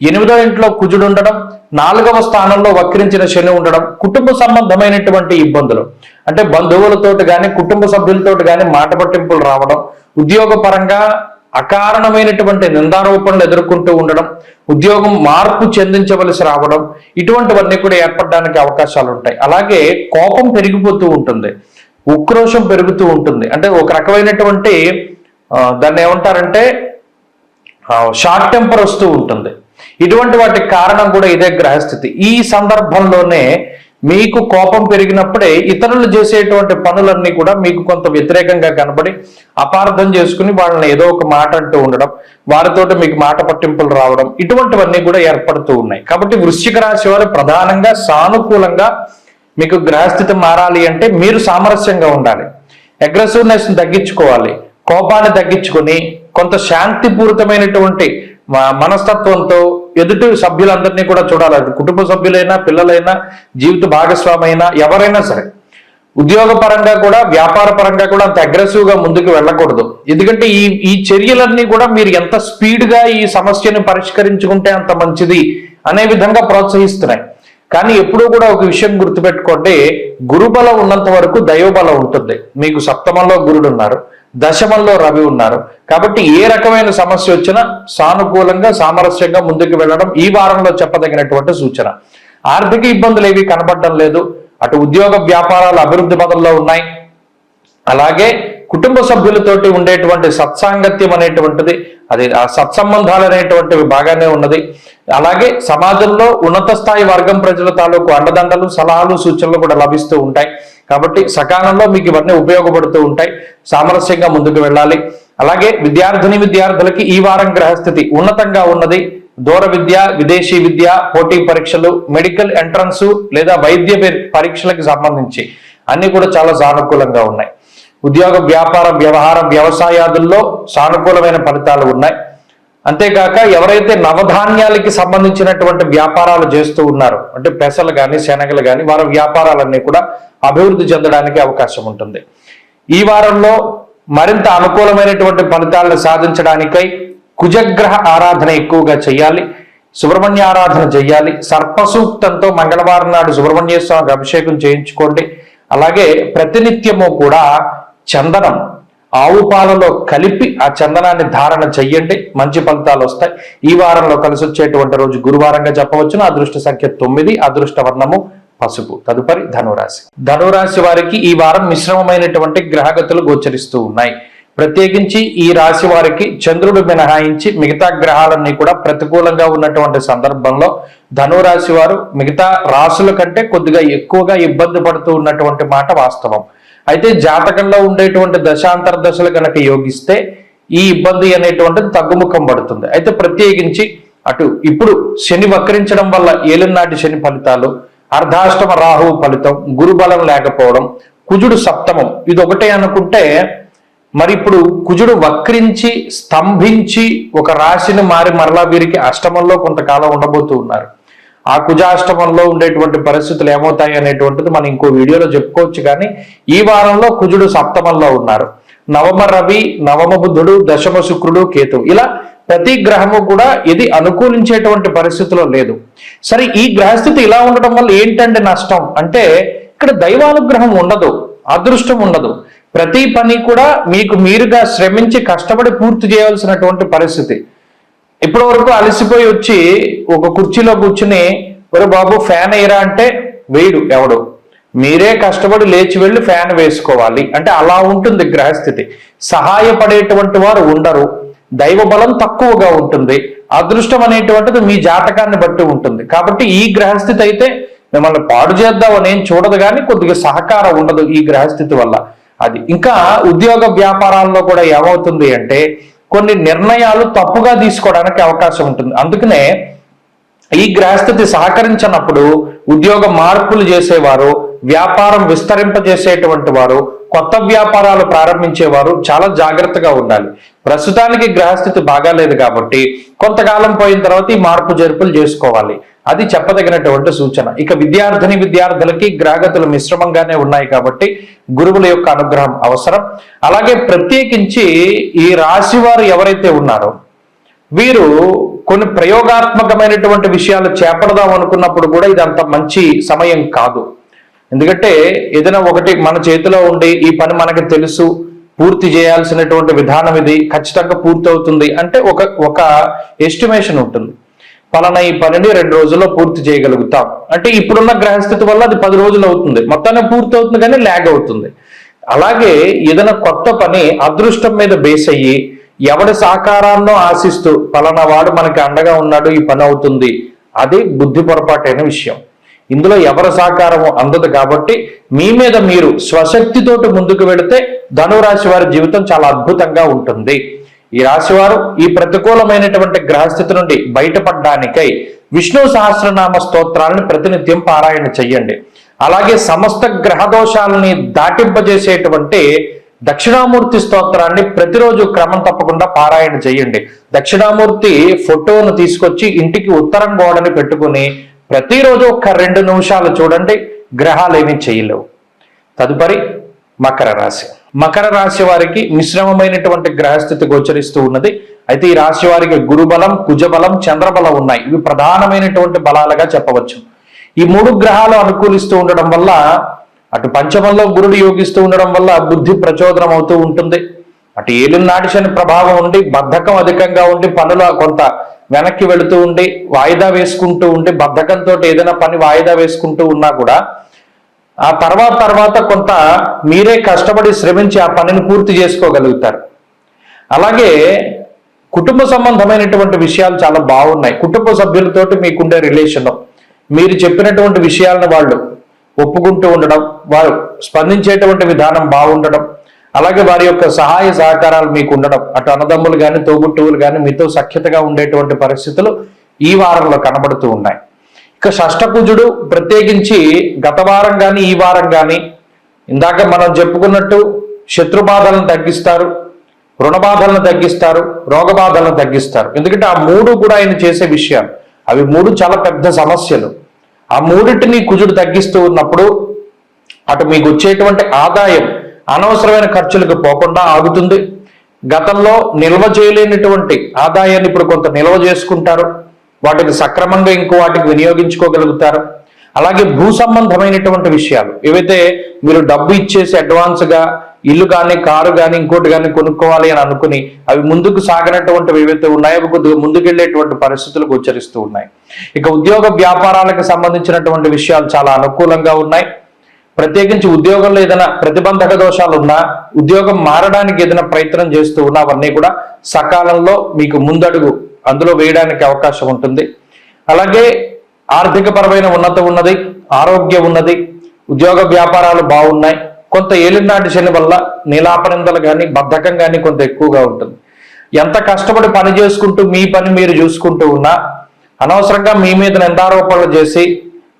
8వ ఇంట్లో కుజుడు ఉండడం, 4వ స్థానంలో వక్రించిన శని ఉండడం, కుటుంబ సంబంధమైనటువంటి ఇబ్బందులు అంటే బంధువులతోటి కానీ కుటుంబ సభ్యులతోటి కానీ మాట పట్టింపులు రావడం, ఉద్యోగ పరంగా అకారణమైనటువంటి నిందారోపణలు ఎదుర్కొంటూ ఉండడం, ఉద్యోగం మార్పు చెందించవలసి రావడం, ఇటువంటివన్నీ కూడా ఏర్పడడానికి అవకాశాలు ఉంటాయి. అలాగే కోపం పెరిగిపోతూ ఉంటుంది, ఉక్రోషం పెరుగుతూ ఉంటుంది. అంటే ఒక రకమైనటువంటి దాన్ని ఏమంటారంటే షార్ట్ టెంపర్ వస్తూ ఉంటుంది. ఇటువంటి వాటికి కారణం కూడా ఇదే గ్రహస్థితి. ఈ సందర్భంలోనే మీకు కోపం పెరిగినప్పుడే ఇతరులు చేసేటువంటి పనులన్నీ కూడా మీకు కొంత వ్యతిరేకంగా కనబడి అపార్థం చేసుకుని వాళ్ళని ఏదో ఒక మాట అంటూ ఉండడం, వారితోటి మీకు మాట పట్టింపులు రావడం, ఇటువంటివన్నీ కూడా ఏర్పడుతూ ఉన్నాయి. కాబట్టి వృశ్చిక రాశి వారు ప్రధానంగా సానుకూలంగా మీకు గ్రహస్థితి మారాలి అంటే మీరు సామరస్యంగా ఉండాలి, అగ్రెసివ్నెస్ తగ్గించుకోవాలి, కోపాన్ని తగ్గించుకొని కొంత శాంతిపూరితమైనటువంటి మనస్తత్వంతో ఎదుటి సభ్యులందరినీ కూడా చూడాలి. అది కుటుంబ సభ్యులైనా, పిల్లలైనా, జీవిత భాగస్వామైనా, ఎవరైనా సరే. ఉద్యోగ పరంగా కూడా వ్యాపార పరంగా కూడా అంత అగ్రెసివ్ గా ముందుకు వెళ్ళకూడదు. ఎందుకంటే ఈ చర్యలన్నీ కూడా మీరు ఎంత స్పీడ్ గా ఈ సమస్యను పరిష్కరించుకుంటే అంత మంచిది అనే విధంగా ప్రోత్సహిస్తున్నాయి. కానీ ఎప్పుడూ కూడా ఒక విషయం గుర్తుపెట్టుకోండి, గురుబలం ఉన్నంత వరకు దైవబలం ఉంటుంది. మీకు సప్తమంలో గురుడు ఉన్నారు, దశమంలో రవి ఉన్నారు. కాబట్టి ఏ రకమైన సమస్య వచ్చినా సానుకూలంగా సామరస్యంగా ముందుకు వెళ్ళడం ఈ వారంలో చెప్పదగినటువంటి సూచన. ఆర్థిక ఇబ్బందులు ఏవి కనబడడం లేదు. అటు ఉద్యోగ వ్యాపారాలు అభివృద్ధి పదంలో ఉన్నాయి. అలాగే కుటుంబ సభ్యులతోటి ఉండేటువంటి సత్సాంగత్యం అనేటువంటిది, అది ఆ సత్సంబంధాలు అనేటువంటివి బాగానే ఉన్నది. అలాగే సమాజంలో ఉన్నత స్థాయి వర్గం ప్రజల తాలూకు అండదండలు, సలహాలు, సూచనలు కూడా లభిస్తూ ఉంటాయి. కాబట్టి సకాలంలో మీకు ఇవన్నీ ఉపయోగపడుతూ ఉంటాయి. సామరస్యంగా ముందుకు వెళ్ళాలి. అలాగే విద్యార్థులకి ఈ వారం గ్రహస్థితి ఉన్నతంగా ఉన్నది. దూర విద్య, విదేశీ విద్య, పోటీ పరీక్షలు, మెడికల్ ఎంట్రన్స్ లేదా వైద్య పరీక్షలకు సంబంధించి అన్ని కూడా చాలా సానుకూలంగా ఉన్నాయి. ఉద్యోగ వ్యాపార వ్యవహార వ్యవసాయాదుల్లో సానుకూలమైన ఫలితాలు ఉన్నాయి. అంతేకాక ఎవరైతే నవధాన్యాలకి సంబంధించినటువంటి వ్యాపారాలు చేస్తూ ఉన్నారో, అంటే పెసలు కానీ శనగలు కానీ, వారి వ్యాపారాలన్నీ కూడా అభివృద్ధి చెందడానికి అవకాశం ఉంటుంది. ఈ వారంలో మరింత అనుకూలమైనటువంటి ఫలితాలను సాధించడానికై కుజగ్రహ ఆరాధన ఎక్కువగా చేయాలి, సుబ్రహ్మణ్య ఆరాధన చేయాలి. సర్పసూక్తంతో మంగళవారం నాడు సుబ్రహ్మణ్య స్వామికి అభిషేకం చేయించుకోండి. అలాగే ప్రతినిత్యము కూడా చందనం ఆవు పాలలో కలిపి ఆ చందనాన్ని ధారణ చెయ్యండి, మంచి ఫలితాలు వస్తాయి. ఈ వారంలో కలిసి వచ్చేటువంటి రోజు గురువారంగా చెప్పవచ్చును. అదృష్ట సంఖ్య 9, అదృష్ట వర్ణము పసుపు. తదుపరి ధనురాశి. ధనురాశి వారికి ఈ వారం మిశ్రమమైనటువంటి గ్రహగతులు గోచరిస్తూ ఉన్నాయి. ప్రత్యేకించి ఈ రాశి వారికి చంద్రుడు మినహాయించి మిగతా గ్రహాలన్నీ కూడా ప్రతికూలంగా ఉన్నటువంటి సందర్భంలో ధనురాశి వారు మిగతా రాశుల కంటే కొద్దిగా ఎక్కువగా ఇబ్బంది పడుతూ ఉన్నటువంటి మాట వాస్తవం. అయితే జాతకంలో ఉండేటువంటి దశాంతర దశలు కనుక యోగిస్తే ఈ ఇబ్బంది అనేటువంటిది తగ్గుముఖం పడుతుంది. అయితే ప్రత్యేకించి అటు ఇప్పుడు శని వక్రించడం వల్ల ఏలినాటి శని ఫలితాలు, అర్ధాష్టమ రాహువు ఫలితం, గురుబలం లేకపోవడం, కుజుడు సప్తమం, ఇది ఒకటే అనుకుంటే మరి ఇప్పుడు కుజుడు వక్రించి స్తంభించి ఒక రాశిని మారి మరలా వీరికి అష్టమంలో కొంతకాలం ఉండబోతూ ఉన్నారు. ఆ కుజాష్టమంలో ఉండేటువంటి పరిస్థితులు ఏమవుతాయి అనేటువంటిది మనం ఇంకో వీడియోలో చెప్పుకోవచ్చు. కానీ ఈ వారంలో కుజుడు సప్తమంలో ఉన్నారు. నవమ రవి, నవమ బుధుడు, దశమ శుక్రుడు, కేతు, ఇలా ప్రతి గ్రహము కూడా ఇది అనుకూలించేటువంటి పరిస్థితిలో లేదు. సరే, ఈ గ్రహస్థితి ఇలా ఉండడం వల్ల ఏంటంటే నష్టం అంటే ఇక్కడ దైవానుగ్రహం ఉండదు, అదృష్టం ఉండదు. ప్రతి పని కూడా మీకు మీరుగా శ్రమించి కష్టపడి పూర్తి చేయాల్సినటువంటి పరిస్థితి. ఇప్పటి వరకు అలసిపోయి వచ్చి ఒక కుర్చీలో కూర్చుని ఒరే బాబు ఫ్యాన్ వేయరా అంటే వేయడు ఎవడు, మీరే కష్టపడి లేచి వెళ్ళి ఫ్యాన్ వేసుకోవాలి. అంటే అలా ఉంటుంది గ్రహస్థితి. సహాయపడేటువంటి వారు ఉండరు, దైవ బలం తక్కువగా ఉంటుంది, అదృష్టం అనేటువంటిది మీ జాతకాన్ని బట్టి ఉంటుంది. కాబట్టి ఈ గ్రహస్థితి అయితే మిమ్మల్ని పాడు చేద్దామని ఏం చూడదు, కానీ కొద్దిగా సహకారం ఉండదు ఈ గ్రహస్థితి వల్ల. అది ఇంకా ఉద్యోగ వ్యాపారాల్లో కూడా ఏమవుతుంది అంటే కొన్ని నిర్ణయాలు తప్పుగా తీసుకోవడానికి అవకాశం ఉంటుంది. అందుకనే ఈ గ్రహస్థితి సహకరించినప్పుడు ఉద్యోగ మార్పులు చేసేవారు, వ్యాపారం విస్తరింపజేసేటువంటి వారు, కొత్త వ్యాపారాలు ప్రారంభించేవారు చాలా జాగ్రత్తగా ఉండాలి. ప్రస్తుతానికి గ్రహస్థితి బాగాలేదు కాబట్టి కొంతకాలం పోయిన తర్వాత ఈ మార్పు జరుపులు చేసుకోవాలి. అది చెప్పదగినటువంటి సూచన. ఇక విద్యార్థులకి గ్రహగతులు మిశ్రమంగానే ఉన్నాయి కాబట్టి గురువుల యొక్క అనుగ్రహం అవసరం. అలాగే ప్రత్యేకించి ఈ రాశి వారు ఎవరైతే ఉన్నారో వీరు కొన్ని ప్రయోగాత్మకమైనటువంటి విషయాలు చేపడదాం అనుకున్నప్పుడు కూడా ఇది అంత మంచి సమయం కాదు. ఎందుకంటే ఏదైనా ఒకటి మన చేతిలో ఉండి ఈ పని మనకి తెలుసు, పూర్తి చేయాల్సినటువంటి విధానం ఇది, ఖచ్చితంగా పూర్తి అవుతుంది అంటే ఒక ఎస్టిమేషన్ ఉంటుంది. పలానా ఈ పనిని 2 రోజుల్లో పూర్తి చేయగలుగుతాం అంటే ఇప్పుడున్న గ్రహస్థితి వల్ల అది 10 రోజులు అవుతుంది, మొత్తాన్ని పూర్తి అవుతుంది కానీ ల్యాగ్ అవుతుంది. అలాగే ఏదైనా కొత్త పని అదృష్టం మీద బేస్ అయ్యి ఎవడి సహకారాన్నో ఆశిస్తూ పలానా వాడు మనకి అండగా ఉన్నాడు ఈ పని అవుతుంది, అది బుద్ధి పొరపాటైన విషయం. ఇందులో ఎవరి సహకారము అందదు. కాబట్టి మీ మీద మీరు స్వశక్తితోటి ముందుకు వెళితే ధనురాశి వారి జీవితం చాలా అద్భుతంగా ఉంటుంది. ఈ రాశివారు ఈ ప్రతికూలమైనటువంటి గ్రహస్థితి నుండి బయటపడడానికై విష్ణు సహస్రనామ స్తోత్రాలను ప్రతినిత్యం పారాయణ చెయ్యండి. అలాగే సమస్త గ్రహ దోషాలని దాటింపజేసేటువంటి దక్షిణామూర్తి స్తోత్రాన్ని ప్రతిరోజు క్రమం తప్పకుండా పారాయణ చేయండి. దక్షిణామూర్తి ఫోటోను తీసుకొచ్చి ఇంటికి ఉత్తరం గోడని పెట్టుకుని ప్రతిరోజు ఒక 2 నిమిషాలు చూడండి, గ్రహాలు ఏమీ చేయలేవు. తదుపరి మకర రాశి. మకర రాశి వారికి మిశ్రమమైనటువంటి గ్రహస్థితి గోచరిస్తూ ఉన్నది. అయితే ఈ రాశి వారికి గురుబలం, కుజబలం, చంద్రబలం ఉన్నాయి. ఇవి ప్రధానమైనటువంటి బలాలుగా చెప్పవచ్చు. ఈ 3 గ్రహాలు అనుకూలిస్తూ ఉండడం వల్ల అటు పంచమంలో గురుడు యోగిస్తూ ఉండడం వల్ల బుద్ధి ప్రచోదనం అవుతూ ఉంటుంది. అటు ఏలినాటి శని ప్రభావం ఉండి బద్ధకం అధికంగా ఉండి పనులు కొంత వెనక్కి వెళుతూ ఉండి వాయిదా వేసుకుంటూ ఉండి బద్ధకంతో ఏదైనా పని వాయిదా వేసుకుంటూ ఉన్నా కూడా ఆ తర్వాత కొంత మీరే కష్టపడి శ్రమించి ఆ పనిని పూర్తి చేసుకోగలుగుతారు. అలాగే కుటుంబ సంబంధమైనటువంటి విషయాలు చాలా బాగున్నాయి. కుటుంబ సభ్యులతోటి మీకుండే రిలేషన్, మీరు చెప్పినటువంటి విషయాలను వాళ్ళు ఒప్పుకుంటూ ఉండడం, వారు స్పందించేటువంటి విధానం బాగుండడం, అలాగే వారి యొక్క సహాయ సహకారాలు మీకు ఉండడం, అటు అన్నదమ్ములు కానీ తోబుట్టువులు కానీ మీతో సఖ్యతగా ఉండేటువంటి పరిస్థితులు ఈ వారంలో కనబడుతూ ఉన్నాయి. ఇక షష్ఠకుజుడు ప్రత్యేకించి గత వారం కానీ ఈ వారం కానీ ఇందాక మనం చెప్పుకున్నట్టు శత్రుబాధలను తగ్గిస్తారు, రుణ బాధలను తగ్గిస్తారు, రోగ బాధలను తగ్గిస్తారు. ఎందుకంటే ఆ మూడు కూడా ఆయన చేసే విషయాలు, అవి మూడు చాలా పెద్ద సమస్యలు. ఆ మూడింటిని కుజుడు తగ్గిస్తూ ఉన్నప్పుడు అటు మీకు వచ్చేటువంటి ఆదాయం అనవసరమైన ఖర్చులకు పోకుండా ఆగుతుంది. గతంలో నిల్వ చేయలేనటువంటి ఆదాయాన్ని ఇప్పుడు కొంత నిల్వ చేసుకుంటారు, వాటిని సక్రమంగా ఇంకో వాటికి వినియోగించుకోగలుగుతారు. అలాగే భూ సంబంధమైనటువంటి విషయాలు ఏవైతే మీరు డబ్బు ఇచ్చేసి అడ్వాన్స్గా ఇల్లు కానీ కారు కానీ ఇంకోటి కానీ కొనుక్కోవాలి అని అనుకుని అవి ముందుకు సాగినటువంటివి ఏవైతే ఉన్నాయో అవి కొద్దిగా ముందుకెళ్లేటువంటి పరిస్థితులు గోచరిస్తూ ఉన్నాయి. ఇక ఉద్యోగ వ్యాపారాలకు సంబంధించినటువంటి విషయాలు చాలా అనుకూలంగా ఉన్నాయి. ప్రత్యేకించి ఉద్యోగంలో ఏదైనా ప్రతిబంధక దోషాలు ఉన్నా, ఉద్యోగం మారడానికి ఏదైనా ప్రయత్నం చేస్తూ ఉన్నా అవన్నీ కూడా సకాలంలో మీకు ముందడుగు అందులో వేయడానికి అవకాశం ఉంటుంది. అలాగే ఆర్థిక పరమైన ఉన్నత ఉన్నది, ఆరోగ్యం ఉన్నది, ఉద్యోగ వ్యాపారాలు బాగున్నాయి. కొంత ఏలినాటి శని వల్ల నీలాపనిందలు కానీ బద్ధకం కానీ కొంత ఎక్కువగా ఉంటుంది. ఎంత కష్టపడి పని చేసుకుంటూ మీ పని మీరు చూసుకుంటూ ఉన్నా అనవసరంగా మీ మీద నిందారోపణలు చేసి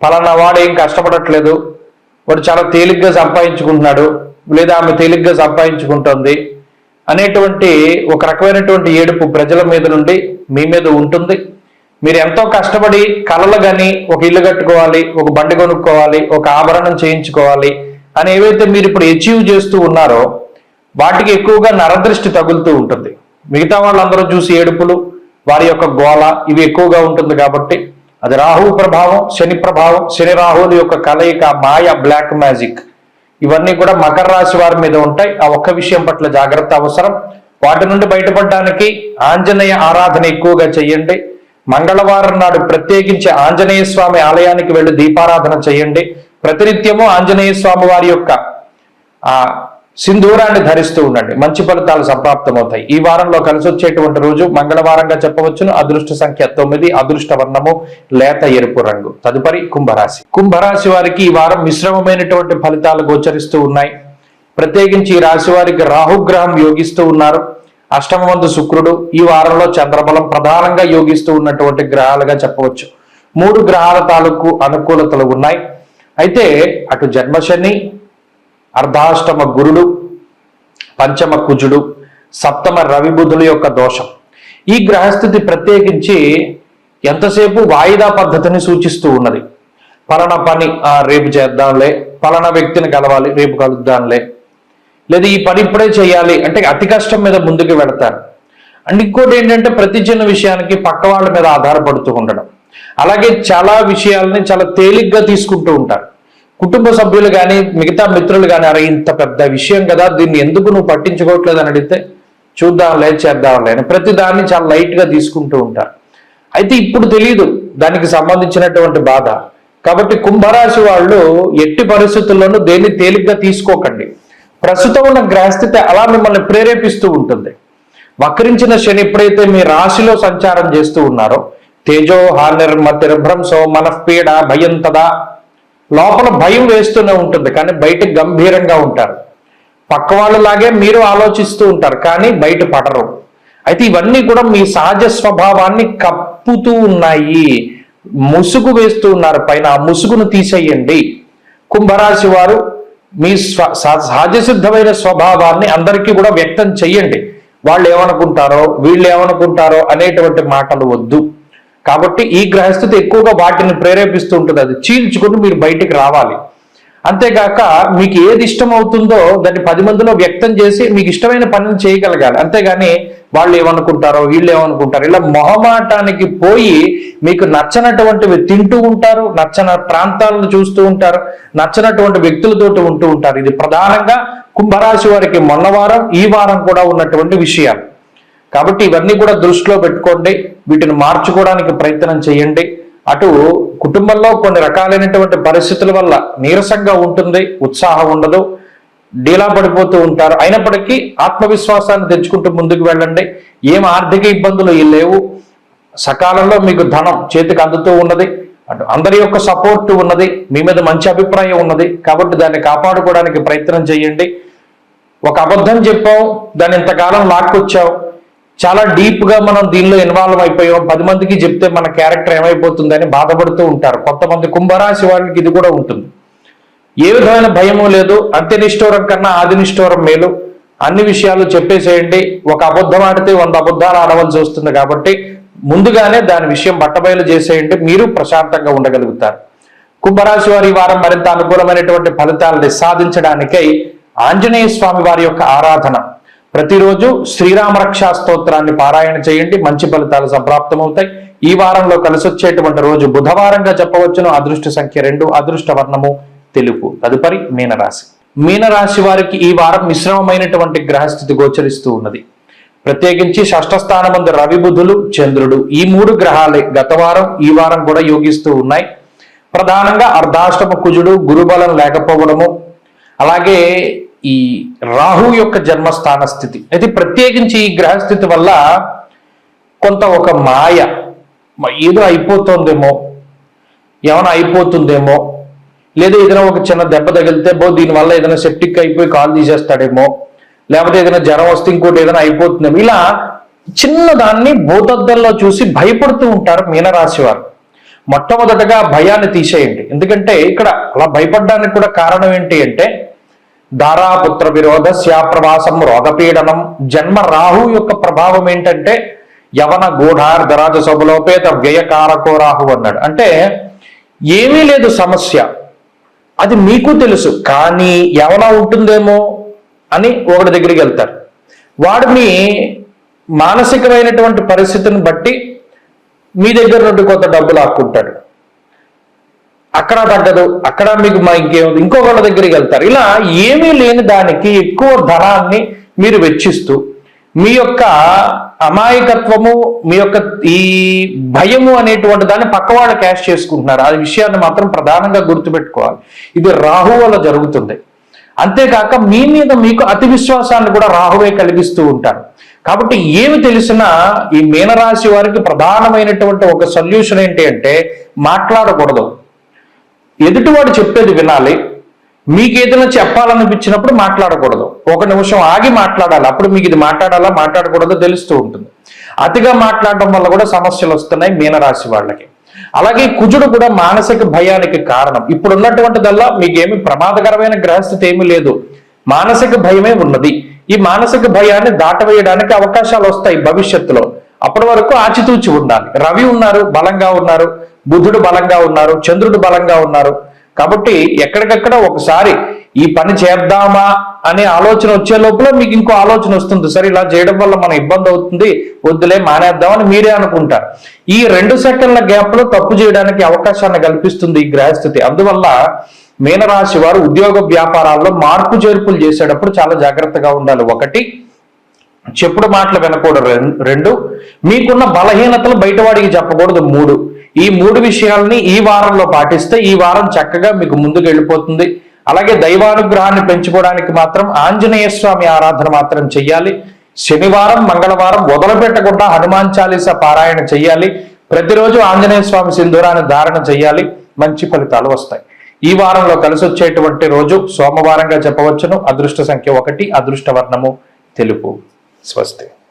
ఫలానా వాడు ఏం కష్టపడట్లేదు, వాడు చాలా తేలిగ్గా సంపాదించుకుంటున్నాడు, లేదా ఆమె తేలిగ్గా సంపాదించుకుంటుంది అనేటువంటి ఒక రకమైనటువంటి ఏడుపు ప్రజల మీద నుండి మీ మీద ఉంటుంది. మీరు ఎంతో కష్టపడి కలలు కానీ ఒక ఇల్లు కట్టుకోవాలి, ఒక బండి కొనుక్కోవాలి, ఒక ఆభరణం చేయించుకోవాలి అని ఏవైతే మీరు ఇప్పుడు అచీవ్ చేస్తూ ఉన్నారో వాటికి ఎక్కువగా నరదృష్టి తగులుతూ ఉంటుంది. మిగతా వాళ్ళందరూ చూసి ఏడుపులు, వారి యొక్క గోల ఇవి ఎక్కువగా ఉంటుంది. కాబట్టి అది రాహు ప్రభావం, శని ప్రభావం, శని రాహువుల యొక్క కలయిక, మాయ, బ్లాక్ మ్యాజిక్ ఇవన్నీ కూడా మకర రాశి వారి మీద ఉంటాయి. ఆ ఒక్క విషయం పట్ల జాగ్రత్త అవసరం. వాటి నుండి బయటపడడానికి ఆంజనేయ ఆరాధన ఎక్కువగా చెయ్యండి. మంగళవారం నాడు ప్రత్యేకించి ఆంజనేయ స్వామి ఆలయానికి వెళ్ళి దీపారాధన చేయండి. ప్రతినిత్యము ఆంజనేయ స్వామి వారి యొక్క ఆ సింధూరాన్ని ధరిస్తూ ఉండండి, మంచి ఫలితాలు సంప్రాప్తమవుతాయి. ఈ వారంలో కలిసి వచ్చేటువంటి రోజు మంగళవారంగా చెప్పవచ్చును. అదృష్ట సంఖ్య 9, అదృష్ట వర్ణము లేత ఎరుపు రంగు. తదుపరి కుంభరాశి. కుంభరాశి వారికి ఈ వారం మిశ్రమమైనటువంటి ఫలితాలు గోచరిస్తూ ఉన్నాయి. ప్రత్యేకించి ఈ రాశి వారికి రాహుగ్రహం యోగిస్తూ ఉన్నారు. అష్టమందు శుక్రుడు, ఈ వారంలో చంద్రబలం ప్రధానంగా యోగిస్తూ ఉన్నటువంటి గ్రహాలుగా చెప్పవచ్చు. 3 గ్రహాల తాలూకు అనుకూలతలు ఉన్నాయి. అయితే అటు జన్మశని, అర్ధాష్టమ గురుడు, పంచమ కుజుడు, సప్తమ రవి బుధుల యొక్క దోషం, ఈ గ్రహస్థితి ప్రత్యేకించి ఎంతసేపు వాయిదా పద్ధతిని సూచిస్తూ ఉన్నది. పలానా పని రేపు చేద్దాంలే, పలానా వ్యక్తిని కలవాలి రేపు కలుద్దాంలే, లేదా ఈ పని ఇప్పుడే చేయాలి అంటే అతి కష్టం మీద ముందుకు వెళతారు. అండ్ ఇంకోటి ఏంటంటే ప్రతి చిన్న విషయానికి పక్క వాళ్ళ మీద ఆధారపడుతూ ఉండడం. అలాగే చాలా విషయాలని చాలా తేలిగ్గా తీసుకుంటూ ఉంటారు. కుటుంబ సభ్యులు కానీ మిగతా మిత్రులు కానీ అరే ఇంత పెద్ద విషయం కదా, దీన్ని ఎందుకు నువ్వు పట్టించుకోవట్లేదు అని అడిగితే చూద్దాంలే చేద్దాంలే అని ప్రతి దాన్ని చాలా లైట్గా తీసుకుంటూ ఉంటారు. అయితే ఇప్పుడు తెలియదు దానికి సంబంధించినటువంటి బాధ. కాబట్టి కుంభరాశి వాళ్ళు ఎట్టి పరిస్థితుల్లోనూ దేన్ని తేలిగ్గా తీసుకోకండి. ప్రస్తుతం ఉన్న గ్రహస్థితి అలా మిమ్మల్ని ప్రేరేపిస్తూ ఉంటుంది. వక్రించిన శని ఎప్పుడైతే మీ రాశిలో సంచారం చేస్తూ ఉన్నారో తేజో హానిర్మతిర్భ్రంశో మనఃపీడ భయం తదా, లోపల భయం వేస్తూనే ఉంటుంది కానీ బయట గంభీరంగా ఉంటారు. పక్క వాళ్ళలాగే మీరు ఆలోచిస్తూ ఉంటారు కానీ బయట పడరు. అయితే ఇవన్నీ కూడా మీ సహజ స్వభావాన్ని కప్పుతూ ఉన్నాయి, ముసుగు వేస్తూ ఉన్నారు పైన. ఆ ముసుగును తీసేయండి. కుంభరాశి వారు మీ సహజ సిద్ధమైన స్వభావాన్ని అందరికీ కూడా వ్యక్తం చెయ్యండి. వాళ్ళు ఏమనుకుంటారో వీళ్ళు ఏమనుకుంటారో అనేటువంటి మాటలు వద్దు. కాబట్టి ఈ గ్రహస్థితి ఎక్కువగా వాటిని ప్రేరేపిస్తూ ఉంటుంది. అది చీల్చుకుని మీరు బయటికి రావాలి. అంతేగాక మీకు ఏది ఇష్టం అవుతుందో దాన్ని 10 మందిలో వ్యక్తం చేసి మీకు ఇష్టమైన పనిని చేయగలగాలి. అంతేగాని వాళ్ళు ఏమనుకుంటారో వీళ్ళు ఏమనుకుంటారో ఇలా మొహమాటానికి పోయి మీకు నచ్చనటువంటివి తింటూ ఉంటారు, నచ్చని ప్రాంతాలను చూస్తూ ఉంటారు, నచ్చనటువంటి వ్యక్తులతోటి ఉంటూ ఉంటారు. ఇది ప్రధానంగా కుంభరాశి వారికి మొన్న వారం ఈ వారం కూడా ఉన్నటువంటి విషయాలు. కాబట్టి ఇవన్నీ కూడా దృష్టిలో పెట్టుకోండి, వీటిని మార్చుకోవడానికి ప్రయత్నం చేయండి. అటు కుటుంబంలో కొన్ని రకాలైనటువంటి పరిస్థితుల వల్ల నీరసంగా ఉంటుంది, ఉత్సాహం ఉండదు, డీలా పడిపోతూ ఉంటారు. అయినప్పటికీ ఆత్మవిశ్వాసాన్ని తెచ్చుకుంటూ ముందుకు వెళ్ళండి. ఏం ఆర్థిక ఇబ్బందులు లేవు. సకాలంలో మీకు ధనం చేతికి అందుతూ ఉన్నది. అటు అందరి యొక్క సపోర్ట్ ఉన్నది, మీ మీద మంచి అభిప్రాయం ఉన్నది. కాబట్టి దాన్ని కాపాడుకోవడానికి ప్రయత్నం చేయండి. ఒక అబద్ధం చెప్పావు, దాన్ని ఇంతకాలం లాక్కొచ్చావు, చాలా డీప్గా మనం దీనిలో ఇన్వాల్వ్ అయిపోయాం, 10 మందికి చెప్తే మన క్యారెక్టర్ ఏమైపోతుందని బాధపడుతూ ఉంటారు. కొంతమంది కుంభరాశి వాళ్ళకి ఇది కూడా ఉంటుంది. ఏ విధమైన భయము లేదు, అంత్యనిష్ఠూరం కన్నా ఆదినిష్ఠూరం మేలు. అన్ని విషయాలు చెప్పేసేయండి. ఒక అబద్ధం ఆడితే 100 అబద్ధాలు ఆడవలసి వస్తుంది కాబట్టి ముందుగానే దాని విషయం బట్టబయలు చేసేయండి, మీరు ప్రశాంతంగా ఉండగలుగుతారు. కుంభరాశి వారి వారం మరింత అనుకూలమైనటువంటి ఫలితాలని సాధించడానికై ఆంజనేయ స్వామి వారి యొక్క ఆరాధన, ప్రతిరోజు శ్రీరామ రక్షా స్తోత్రాన్ని పారాయణ చేయండి, మంచి ఫలితాలు సంప్రాప్తమవుతాయి. ఈ వారంలో కలిసి వచ్చేటువంటి రోజు బుధవారంగా చెప్పవచ్చును. అదృష్ట సంఖ్య 2, అదృష్ట వర్ణము తెలుపు. తదుపరి మీనరాశి. మీనరాశి వారికి ఈ వారం మిశ్రమమైనటువంటి గ్రహస్థితి గోచరిస్తూ ఉన్నది. ప్రత్యేకించి షష్ఠ స్థానమందు రవి, బుధులు, చంద్రుడు, ఈ 3 గ్రహాలే గత వారం ఈ వారం కూడా యోగిస్తూ ఉన్నాయి. ప్రధానంగా అర్ధాష్టమ కుజుడు, గురుబలం లేకపోవడము, అలాగే ఈ రాహు యొక్క జన్మస్థాన స్థితి. అయితే ప్రత్యేకించి ఈ గ్రహస్థితి వల్ల కొంత ఒక మాయ, ఏదో అయిపోతుందేమో, ఏమైనా అయిపోతుందేమో, లేదా ఏదైనా ఒక చిన్న దెబ్బ తగిలితే దీనివల్ల ఏదైనా సెప్టిక్ అయిపోయి కాలు తీసేస్తాడేమో, లేకపోతే ఏదైనా జ్వరం వస్తే ఇంకోటి ఏదైనా అయిపోతుందేమో, ఇలా చిన్నదాన్ని భూతద్దంలో చూసి భయపడుతూ ఉంటారు మీనరాశి వారు. మొట్టమొదటగా భయాన్ని తీసేయండి. ఎందుకంటే ఇక్కడ అలా భయపడడానికి కూడా కారణం ఏంటి అంటే దారాపుత్ర విరోధ శాప్రవాసం రోగపీడనం. జన్మ రాహు యొక్క ప్రభావం ఏంటంటే యవన గూఢార్ధరాజ సభలోపేత వ్యయకారకో రాహు అన్నాడు. అంటే ఏమీ లేదు సమస్య, అది మీకు తెలుసు, కానీ యవన ఉంటుందేమో అని ఒకటి దగ్గరికి వెళ్తారు. వాడు మీ మానసికమైనటువంటి పరిస్థితిని బట్టి మీ దగ్గర నుండి కొంత డబ్బులు ఆక్కుంటాడు. అక్కడ తగ్గదు, అక్కడ మీకు ఇంకేముంది, ఇంకొకళ్ళ దగ్గరికి వెళ్తారు. ఇలా ఏమీ లేని దానికి ఎక్కువ ధనాన్ని మీరు వెచ్చిస్తూ మీ యొక్క అమాయకత్వము, మీ యొక్క ఈ భయము అనేటువంటి దాన్ని పక్కవాళ్ళు క్యాష్ చేసుకుంటున్నారు. ఆ విషయాన్ని మాత్రం ప్రధానంగా గుర్తుపెట్టుకోవాలి. ఇది రాహు వల్ల జరుగుతుంది. అంతేకాక మీ మీద మీకు అతి విశ్వాసాన్ని కూడా రాహువే కలిగిస్తూ ఉంటారు. కాబట్టి ఏమి తెలిసినా ఈ మీనరాశి వారికి ప్రధానమైనటువంటి ఒక సొల్యూషన్ ఏంటి అంటే మాట్లాడకూడదు. ఎదుటివాడు చెప్పేది వినాలి. మీకు ఏదైనా చెప్పాలనిపించినప్పుడు మాట్లాడకూడదు. 1 నిమిషం ఆగి మాట్లాడాలి. అప్పుడు మీకు ఇది మాట్లాడాలా మాట్లాడకూడదో తెలుస్తూ ఉంటుంది. అతిగా మాట్లాడడం వల్ల కూడా సమస్యలు వస్తున్నాయి మీనరాశి వాళ్ళకి. అలాగే కుజుడు కూడా మానసిక భయానికి కారణం. ఇప్పుడు ఉన్నటువంటిదల్లా మీకేమి ప్రమాదకరమైన గ్రహస్థితి ఏమీ లేదు, మానసిక భయమే ఉన్నది. ఈ మానసిక భయాన్ని దాటవేయడానికి అవకాశాలు వస్తాయి భవిష్యత్తులో. అప్పటి వరకు ఆచితూచి ఉండాలి. రవి ఉన్నారు, బలంగా ఉన్నారు, బుధుడు బలంగా ఉన్నారు, చంద్రుడు బలంగా ఉన్నారు. కాబట్టి ఎక్కడికక్కడ ఒకసారి ఈ పని చేద్దామా అనే ఆలోచన వచ్చే లోపల మీకు ఇంకో ఆలోచన వస్తుంది. సరే ఇలా చేయడం వల్ల మన ఇబ్బంది అవుతుంది, వద్దులే మానేద్దామని మీరే అనుకుంటారు. ఈ 2 సెకండ్ల గ్యాప్ లో తప్పు చేయడానికి అవకాశాన్ని కల్పిస్తుంది ఈ గ్రహస్థితి. అందువల్ల మీనరాశి వారు ఉద్యోగ వ్యాపారాల్లో మార్పు చేర్పులు చేసేటప్పుడు చాలా జాగ్రత్తగా ఉండాలి. 1, చెప్పుడు మాటలు వినకూడదు. 2, మీకున్న బలహీనతలు బయటవాడికి చెప్పకూడదు. 3, ఈ 3 విషయాలని ఈ వారంలో పాటిస్తే ఈ వారం చక్కగా మీకు ముందుకు వెళ్ళిపోతుంది. అలాగే దైవానుగ్రహాన్ని పెంచుకోవడానికి మాత్రం ఆంజనేయ స్వామి ఆరాధన మాత్రం చెయ్యాలి. శనివారం, మంగళవారం వదలుపెట్టకుండా హనుమాన్ చాలీసా పారాయణ చెయ్యాలి. ప్రతిరోజు ఆంజనేయ స్వామి సింధూరాన్ని ధారణ చెయ్యాలి. మంచి ఫలితాలు వస్తాయి. ఈ వారంలో కలిసి వచ్చేటువంటి రోజు సోమవారంగా చెప్పవచ్చును. అదృష్ట సంఖ్య 1, అదృష్ట వర్ణము తెలుపు. స్వస్తి.